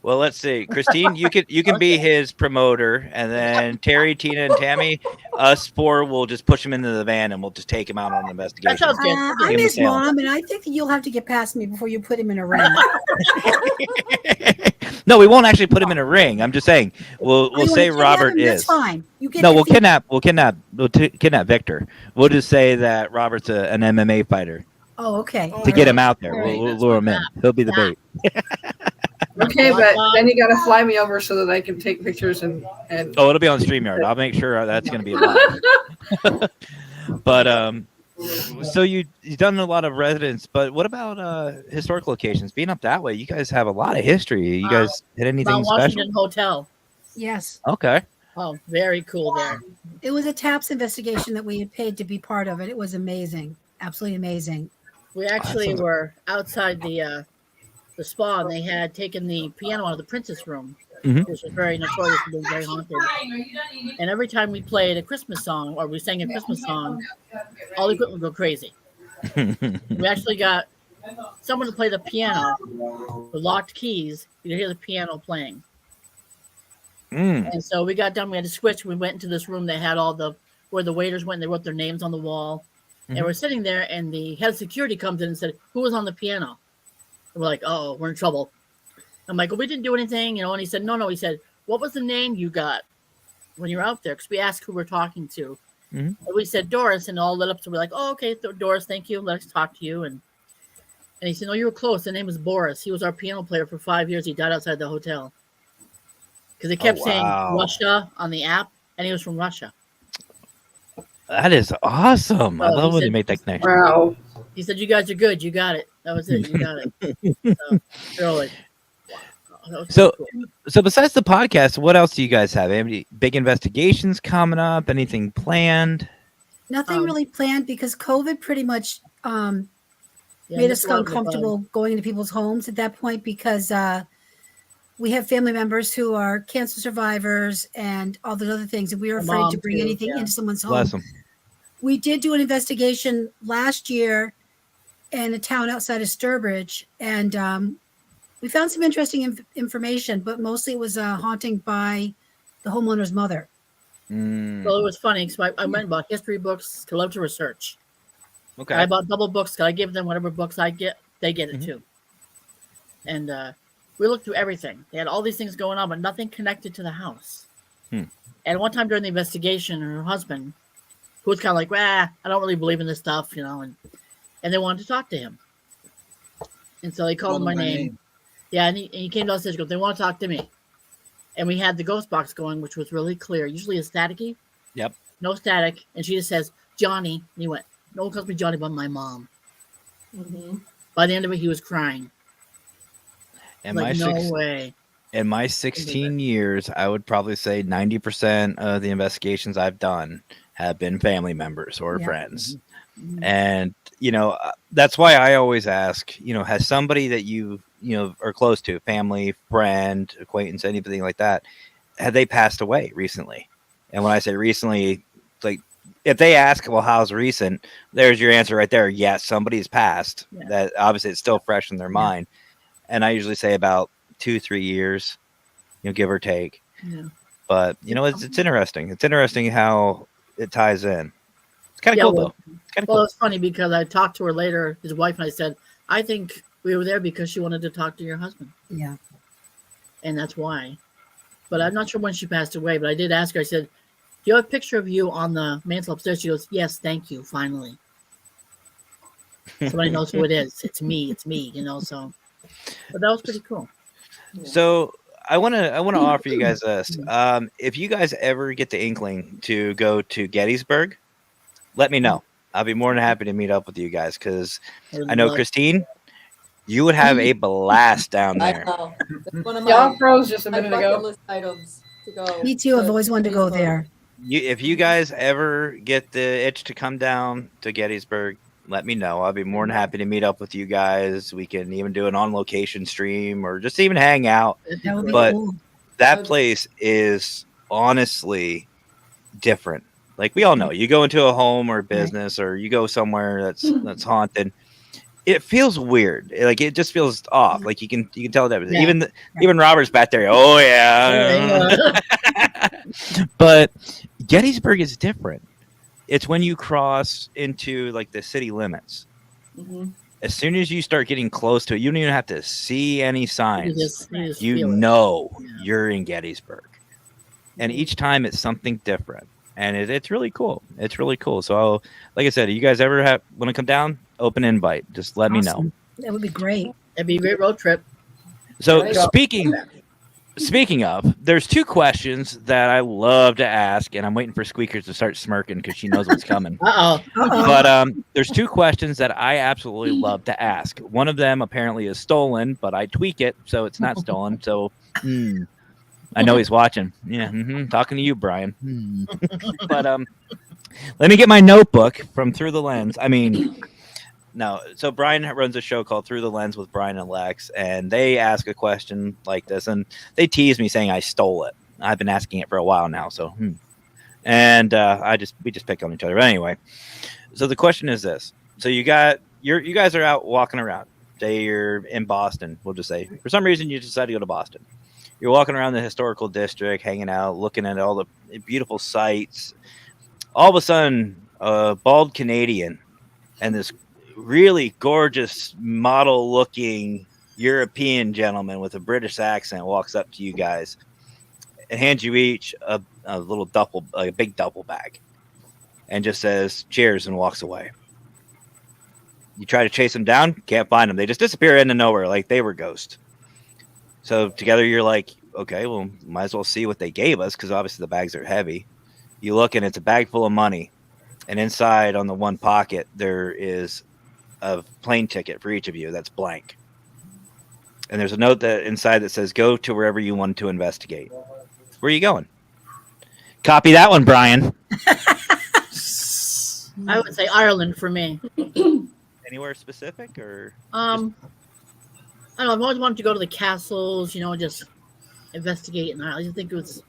Well, let's see. Christine, you can be his promoter, and then Terry, Tina, and Tammy, us four will just push him into the van, and we'll just take him out on an investigation. That sounds good. I'm his mom, and I think that you'll have to get past me before you put him in a ring. No, we won't actually put him in a ring. I'm just saying we'll say Robert is. That's fine. We'll kidnap Victor. We'll just say that Robert's an MMA fighter. Oh, okay. To get him out there, we'll lure him in. He'll be the bait. Okay, but then you got to fly me over so that I can take pictures and. Oh, it'll be on StreamYard. I'll make sure that's going to be live. But so you've done a lot of residents, but what about historic locations? Being up that way, you guys have a lot of history. You guys hit anything Mount special? Washington Hotel. Yes. Okay. Oh, very cool there. It was a TAPS investigation that we had paid to be part of it. It was amazing. Absolutely amazing. We actually were outside the spa, and they had taken the piano out of the princess room, which was very notorious for being very haunted. And every time we played a Christmas song or we sang a Christmas song, all the equipment would go crazy. We actually got someone to play the piano with locked keys. You could hear the piano playing. And so we got done. We had to switch. We went into this room that had where the waiters went and they wrote their names on the wall. And we're sitting there, and the head of security comes in and said, "Who was on the piano?" And we're like, "Oh, we're in trouble." I'm like, "Well, we didn't do anything, you know." And he said, "No." He said, "What was the name you got when you were out there?" Because we asked who we're talking to. And we said Doris, and all lit up. So we're like, "Oh, okay, Doris, thank you. Let's talk to you." And he said, "No, you were close. The name was Boris. He was our piano player for 5 years. He died outside the hotel because they kept saying Russia on the app, and he was from Russia." That is awesome. I love when you make that connection. Wow. He said, "You guys are good. You got it. That was it. You got it." So besides the podcast, what else do you guys have? Any big investigations coming up? Anything planned? Nothing really planned because COVID pretty much made us uncomfortable going into people's homes at that point because we have family members who are cancer survivors and all those other things, and we were afraid to bring anything into someone's home. Bless them. We did do an investigation last year in a town outside of Sturbridge, and we found some interesting information, but mostly it was a haunting by the homeowner's mother. Well, it was funny because I went and bought history books because I love to research. Okay. I bought double books because I give them whatever books I get, they get it too. And we looked through everything. They had all these things going on, but nothing connected to the house. And one time during the investigation, her husband, who was kind of like, I don't really believe in this stuff, you know, and they wanted to talk to him. And so they called him by name. Yeah, and he came downstairs and goes, "They want to talk to me." And we had the ghost box going, which was really clear. Usually it's staticky. Yep. No static. And she just says, "Johnny." And he went, "No one calls me Johnny but my mom." By the end of it, he was crying. And like, no way. In my 16 years, I would probably say 90% of the investigations I've done have been family members or friends. And, you know, that's why I always ask, you know, has somebody that you are close to, family, friend, acquaintance, anything like that, have they passed away recently? And when I say recently, like, if they ask, well, how's recent? There's your answer right there. Yes, somebody's passed. That obviously it's still fresh in their mind. And I usually say about 2-3 years, give or take. But it's interesting. It's interesting how it ties in. It's kind of cool though. It's funny because I talked to her later, his wife, and I said, "I think we were there because she wanted to talk to your husband." Yeah. And that's why. But I'm not sure when she passed away, but I did ask her, I said, "Do you have a picture of you on the mantle upstairs?" She goes, "Yes, thank you, finally." Somebody knows who it is. It's me, so. But that was pretty cool. So I want to offer you guys this. If you guys ever get the inkling to go to Gettysburg, let me know. I'll be more than happy to meet up with you guys because I know, Christine, you would have a blast down there. I know. One of Y'all froze just a minute ago. list items to go. Me too. I've always wanted to go there. If you guys ever get the itch to come down to Gettysburg, let me know. I'll be more than happy to meet up with you guys. We can even do an on-location stream or just even hang out. That would be but cool. that place is honestly different. Like we all know, you go into a home or business, or you go somewhere that's haunted. It feels weird. Like it just feels off. Like you can tell that even Robert's back there. Oh yeah. But Gettysburg is different. It's when you cross into like the city limits. Mm-hmm. As soon as you start getting close to it, you don't even have to see any signs. You know you're in Gettysburg. And each time it's something different. And it's really cool. It's really cool. So, like I said, you guys ever want to come down? Open invite. Just let me know. That would be great. That'd be a great road trip. So, speaking of, there's two questions that I love to ask, and I'm waiting for Squeakers to start smirking because she knows what's coming. But there's two questions that I absolutely love to ask. One of them apparently is stolen, but I tweak it so it's not stolen. So, I know he's watching. Yeah, talking to you, Brian. But let me get my notebook from Through the Lens. No. So Brian runs a show called Through the Lens with Brian and Lex, and they ask a question like this, and they tease me saying I stole it. I've been asking it for a while now. So, and we just pick on each other. But anyway, so the question is this: so you guys are out walking around. Say you're in Boston. We'll just say for some reason you decide to go to Boston. You're walking around the historical district, hanging out, looking at all the beautiful sights. All of a sudden, a bald Canadian and this really gorgeous model-looking European gentleman with a British accent walks up to you guys and hands you each a big duffel bag, and just says "cheers" and walks away. You try to chase them down, can't find them. They just disappear into nowhere like they were ghosts. So together you're like, okay, well, might as well see what they gave us because obviously the bags are heavy. You look and it's a bag full of money. And inside on the one pocket, there is a plane ticket for each of you that's blank. And there's a note inside that says, go to wherever you want to investigate. Where are you going? Copy that one, Brian. I would say Ireland for me. Anywhere specific or? I don't know. I've always wanted to go to the castles, just investigate. And I just think it's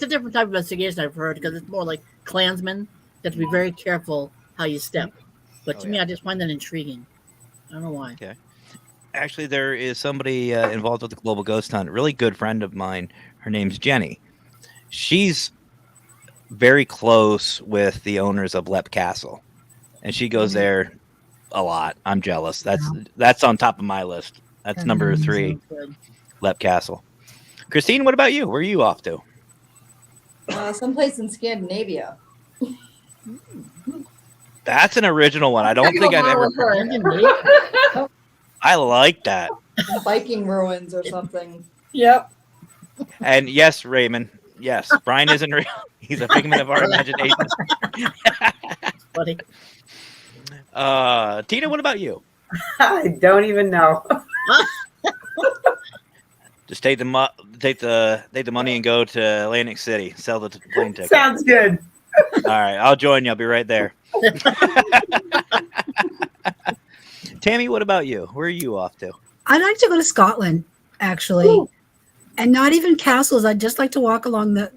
a different type of investigation I've heard because it's more like Klansmen. You have to be very careful how you step. But to me, I just find that intriguing. I don't know why. Okay. Actually, there is somebody involved with the Global Ghost Hunt, a really good friend of mine. Her name's Jenny. She's very close with the owners of Lep Castle. And she goes there a lot. I'm jealous. That's on top of my list. That's number 3, Lep Castle. Christine, what about you? Where are you off to? Someplace in Scandinavia. That's an original one. I don't think I've ever heard. I like that. Viking ruins or something. Yep. And yes, Raymond. Yes, Brian isn't real. He's a figment of our imagination. Buddy. Tina, what about you? I don't even know. Just take the money and go to Atlantic City. Sell the plane ticket. Sounds good. All right, I'll join you. I'll be right there. Tammy, what about you? Where are you off to? I'd like to go to Scotland, actually. Ooh. And not even castles. I'd just like to walk along the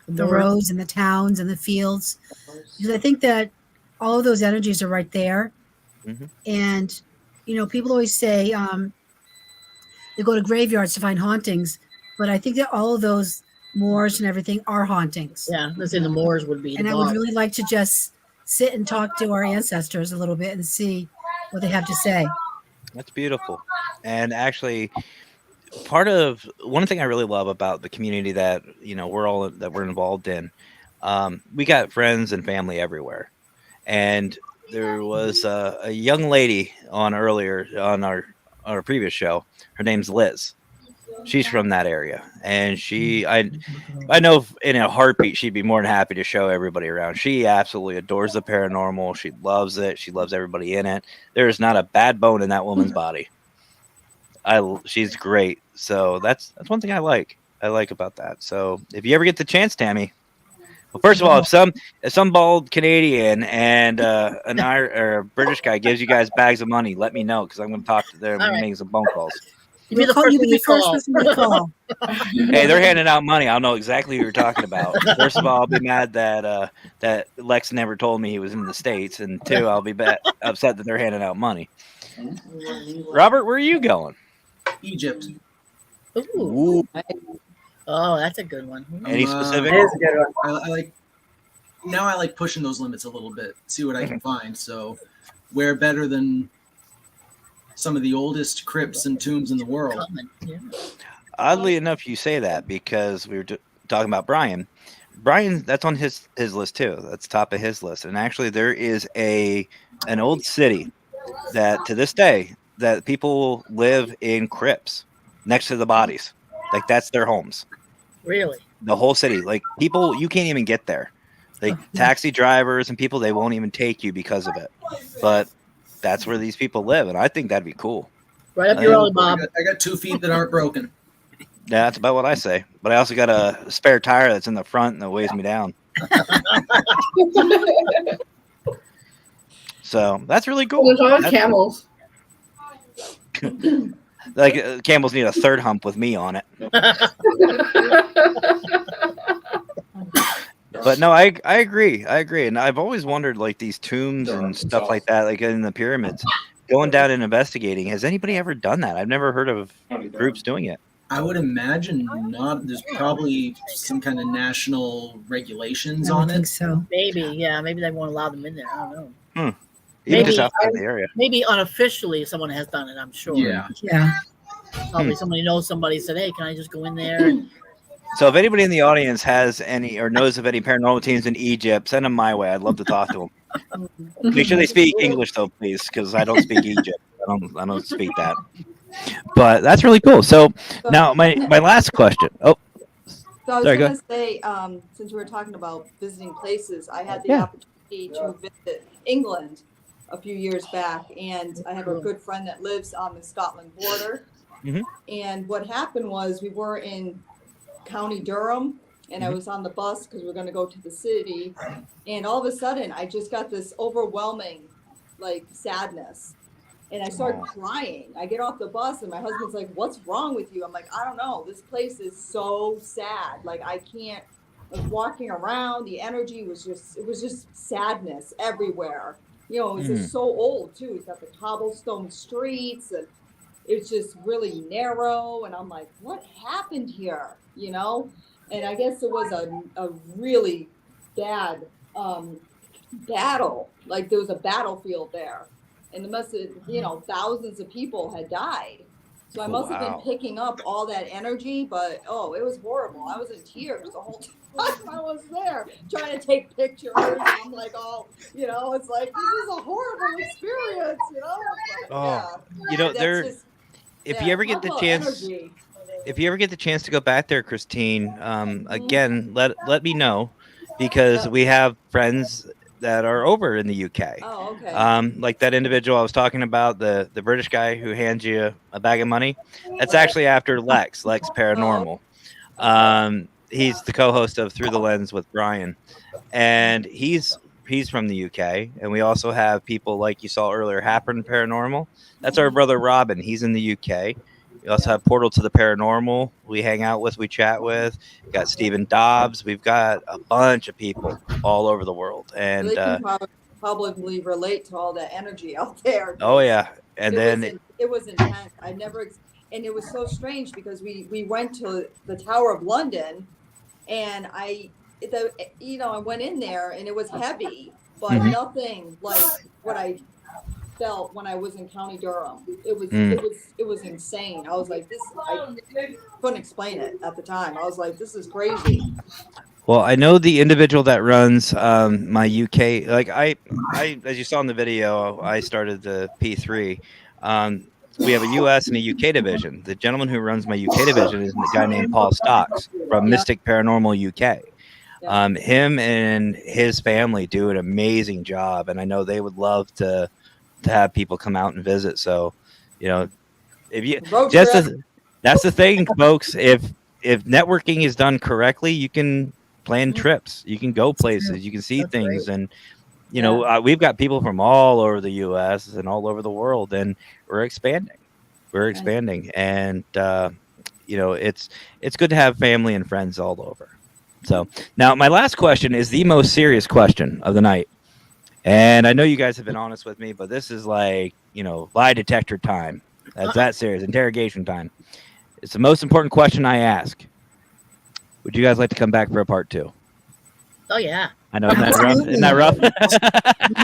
roads and the towns and the fields. Because I think that all of those energies are right there. Mm-hmm. And, people always say they go to graveyards to find hauntings. But I think that all of those moors and everything are hauntings. Yeah, let's say the moors would be. And I would really like to just sit and talk to our ancestors a little bit and see what they have to say. That's beautiful. And actually, one thing I really love about the community that we're involved in, we got friends and family everywhere. And there was a young lady on our previous show. Her name's Liz. She's from that area, and I know in a heartbeat she'd be more than happy to show everybody around. She absolutely adores the paranormal. She loves it. She loves everybody in it. There is not a bad bone in that woman's body. She's great. So that's one thing I like about that. So if you ever get the chance, Tammy, well, first of all, if some bald Canadian and a British guy gives you guys bags of money, let me know because I'm going to talk to them and make some phone calls. You'd be the first person we call. Hey, they're handing out money. I'll know exactly who you're talking about. First of all, I'll be mad that that Lex never told me he was in the States, and two, I'll be upset that they're handing out money. Robert, where are you going? Egypt. Ooh. Oh, that's a good one. Any specific? It is a good one. I like pushing those limits a little bit, see what I can find. So, where better than some of the oldest crypts and tombs in the world? Yeah. Oddly enough, you say that because we were talking about Brian. Brian, that's on his list too. That's top of his list. And actually, there is an old city that to this day that people live in crypts next to the bodies. Like that's their homes. Really? The whole city. Like people, you can't even get there. Like taxi drivers and people, they won't even take you because of it. But that's where these people live, and I think that'd be cool. Right up your alley, Bob. I got 2 feet that aren't broken. Yeah, that's about what I say. But I also got a spare tire that's in the front and that weighs me down. So that's really cool. There's always camels. Like camels need a third hump with me on it. But no, I agree. And I've always wondered, like these tombs and stuff like that, like in the pyramids, going down and investigating. Has anybody ever done that? I've never heard of groups doing it. I would imagine not. There's probably some kind of national regulations I on think it. so. Maybe, yeah. Maybe they won't allow them in there. I don't know. Even Maybe, just outside the area. Maybe unofficially someone has done it, I'm sure. Yeah. Yeah. Probably somebody knows somebody said, hey, can I just go in there? So if anybody in the audience has any or knows of any paranormal teams in Egypt, send them my way. I'd love to talk to them. Make sure they speak English though, please, because I don't speak Egypt. I don't speak that. But that's really cool. So now my last question. Oh, So I was sorry, going to say, since we were talking about visiting places, I had the opportunity to visit England a few years back, and I have a good friend that lives on the Scotland border. Mhm. And what happened was we were in County Durham, and I was on the bus because we're going to go to the city, and all of a sudden I just got this overwhelming like sadness, and I started crying. I get off the bus and my husband's like, "What's wrong with you?" I'm like, "I don't know, this place is so sad, like I can't." I was walking around, the energy was just sadness everywhere. You know, it's just so old too. It's got the cobblestone streets, and it's just really narrow, and I'm like, what happened here? You know? And I guess it was a really bad battle. Like there was a battlefield there, and there must have, thousands of people had died. So I must have been picking up all that energy, but it was horrible. I was in tears the whole time I was there trying to take pictures. I'm like, it's like, this is a horrible experience, if you ever get the chance, if you ever get the chance to go back there, Christine, again, let me know, because we have friends that are over in the UK. Oh, okay. Like that individual I was talking about, the British guy who hands you a bag of money. That's actually after Lex Paranormal. He's the co-host of Through the Lens with Brian, and he's from the UK. And we also have people like you saw earlier, Happen Paranormal. That's our brother Robin. He's in the UK. We also have Portal to the Paranormal. We hang out with, we chat with. We've got Stephen Dobbs. We've got a bunch of people all over the world, and they can probably relate to all that energy out there. Oh yeah, and it was intense. And it was so strange because we went to the Tower of London, and I went in there and it was heavy, but nothing like what I felt when I was in County Durham. It was insane. I was like, I couldn't explain it at the time. I was like, this is crazy. Well, I know the individual that runs my UK. Like I, as you saw in the video, I started the P3. We have a US and a UK division. The gentleman who runs my UK division is a guy named Paul Stocks from Mystic Paranormal UK. Him and his family do an amazing job, and I know they would love to have people come out and visit. So, if you that's the thing, folks. If networking is done correctly, you can plan trips, you can go places, you can see things, and we've got people from all over the U.S. and all over the world, and we're expanding. We're expanding, and it's good to have family and friends all over. So now my last question is the most serious question of the night. And I know you guys have been honest with me, but this is like, lie detector time. That's that serious. Interrogation time. It's the most important question I ask. Would you guys like to come back for a part 2? Oh, yeah. I know. Isn't that rough? We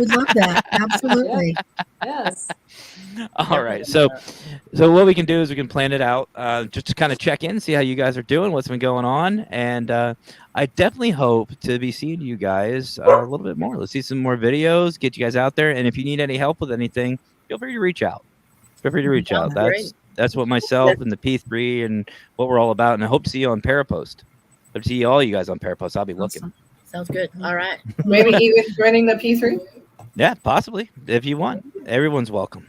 would love that. Absolutely. Yes. All right. So what we can do is we can plan it out just to kind of check in, see how you guys are doing, what's been going on. And I definitely hope to be seeing you guys a little bit more. Let's see some more videos, get you guys out there. And if you need any help with anything, feel free to reach out. That's what myself and the P3 and what we're all about. And I hope to see you on Parapost. Hope to see all you guys on Parapost. I'll be looking. Sounds good. All right. Maybe even joining the P3? Yeah, possibly. If you want. Everyone's welcome.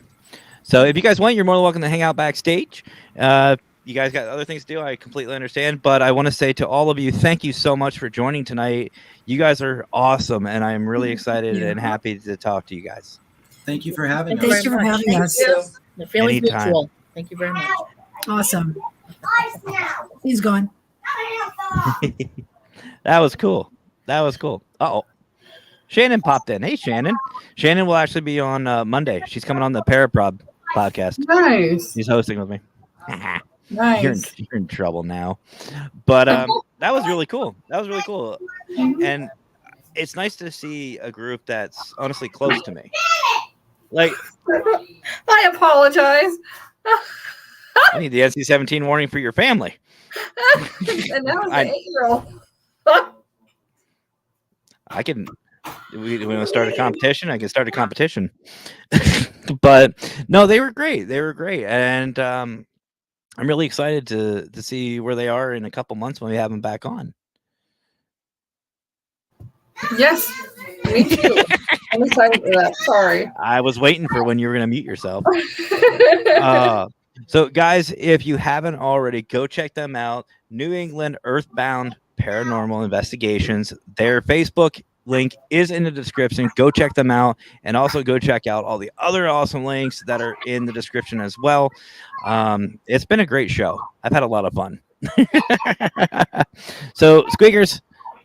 So if you guys want, you're more than welcome to hang out backstage. You guys got other things to do. I completely understand. But I want to say to all of you, thank you so much for joining tonight. You guys are awesome. And I'm really excited and happy to talk to you guys. Thank you for having us. Thank you for having us. The feeling's mutual. Thank you very much. Awesome. He's gone. That was cool. Uh-oh. Shannon popped in. Hey, Shannon. Shannon will actually be on Monday. She's coming on the Paracrew Podcast. Nice. She's hosting with me. Nice. You're in trouble now. But that was really cool. And it's nice to see a group that's honestly close to me. Like, I apologize. I need the NC-17 warning for your family. And that was an 8-year-old. I can. We want to start a competition. I can start a competition. But no, they were great. And I'm really excited to see where they are in a couple months when we have them back on. Yes, me too. I'm excited for that. Sorry. I was waiting for when you were going to mute yourself. So, guys, if you haven't already, go check them out. New England Earthbound Paranormal Investigations. Their Facebook link is in the description. Go check them out, and also go check out all the other awesome links that are in the description as well. It's been a great show. I've had a lot of fun. So, Squeakers,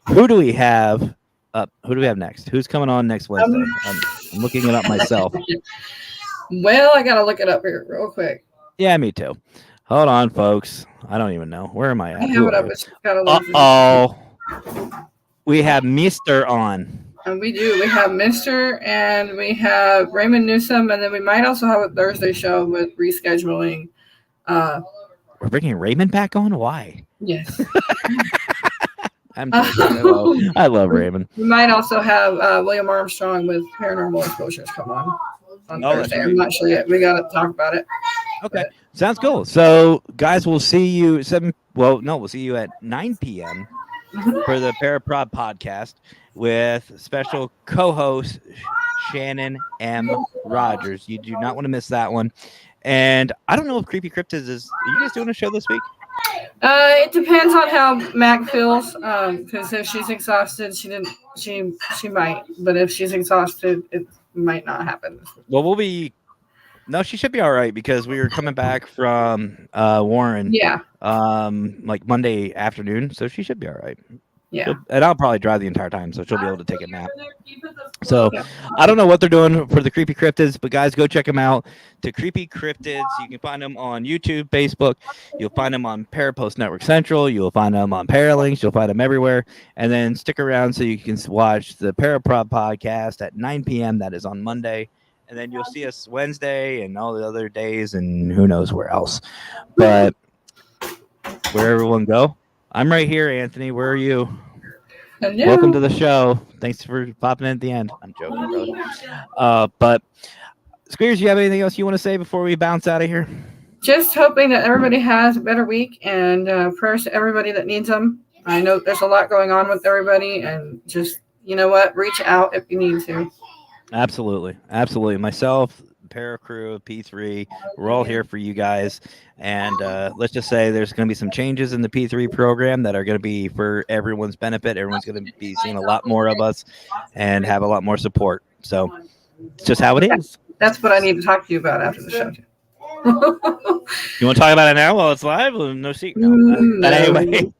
who do we have up? Who do we have next? Who's coming on next Wednesday? I'm looking it up myself. Well, I gotta look it up here real quick. Yeah, me too. Hold on, folks. I don't even know. Where am I at? I have it up. It's gotta look. Uh-oh. We have Mr. on. And we do. We have Mr. and we have Raymond Newsom, and then we might also have a Thursday show with rescheduling. We're bringing Raymond back on? Why? Yes. I'm joking. I love Raymond. We might also have William Armstrong with Paranormal Exposures come on Thursday. I'm not sure yet. We got to talk about it. Okay. Sounds cool. So, guys, we'll see you we'll see you at 9 p.m. for the Paracrew Podcast with special co-host Shannon M. Rogers. You do not want to miss that one. And I don't know if Creepy Cryptids are you guys doing a show this week? It depends on how Mac feels. Because if she's exhausted, she might. But if she's exhausted, it might not happen. Well, no, she should be all right because we were coming back from Warren. Yeah. Like Monday afternoon, so she should be all right. Yeah. And I'll probably drive the entire time, so she'll be able to take a nap. So I don't know what they're doing for the Creepy Cryptids, but guys, go check them out. The Creepy Cryptids, you can find them on YouTube, Facebook. You'll find them on Parapost Network Central. You'll find them on Paralinks. You'll find them everywhere. And then stick around so you can watch the Paracrew Podcast at 9 p.m. That is on Monday. And then you'll see us Wednesday and all the other days and who knows where else. But where everyone go? I'm right here, Anthony. Where are you? Hello. Welcome to the show. Thanks for popping in at the end. I'm joking, brother. But Squeers, you have anything else you want to say before we bounce out of here? Just hoping that everybody has a better week and prayers to everybody that needs them. I know there's a lot going on with everybody, and just, you know what, reach out if you need to. Absolutely. Myself, Paracrew, P3, we're all here for you guys. And let's just say there's going to be some changes in the P3 program that are going to be for everyone's benefit. Everyone's going to be seeing a lot more of us and have a lot more support. So it's just how it is. That's what I need to talk to you about after the show. You want to talk about it now while it's live? Well, no secret. But anyway,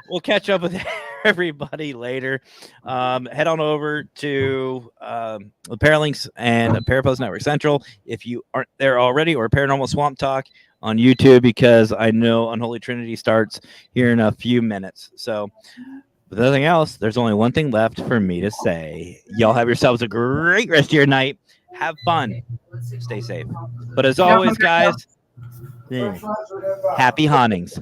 we'll catch up with everybody later. Head on over to the Paralinks and Parapost Network Central if you aren't there already, or Paranormal Swamp Talk on YouTube, because I know Unholy Trinity starts here in a few minutes. So with nothing else, there's only one thing left for me to say. Y'all have yourselves a great rest of your night. Have fun. Stay safe. But as always, guys, happy hauntings.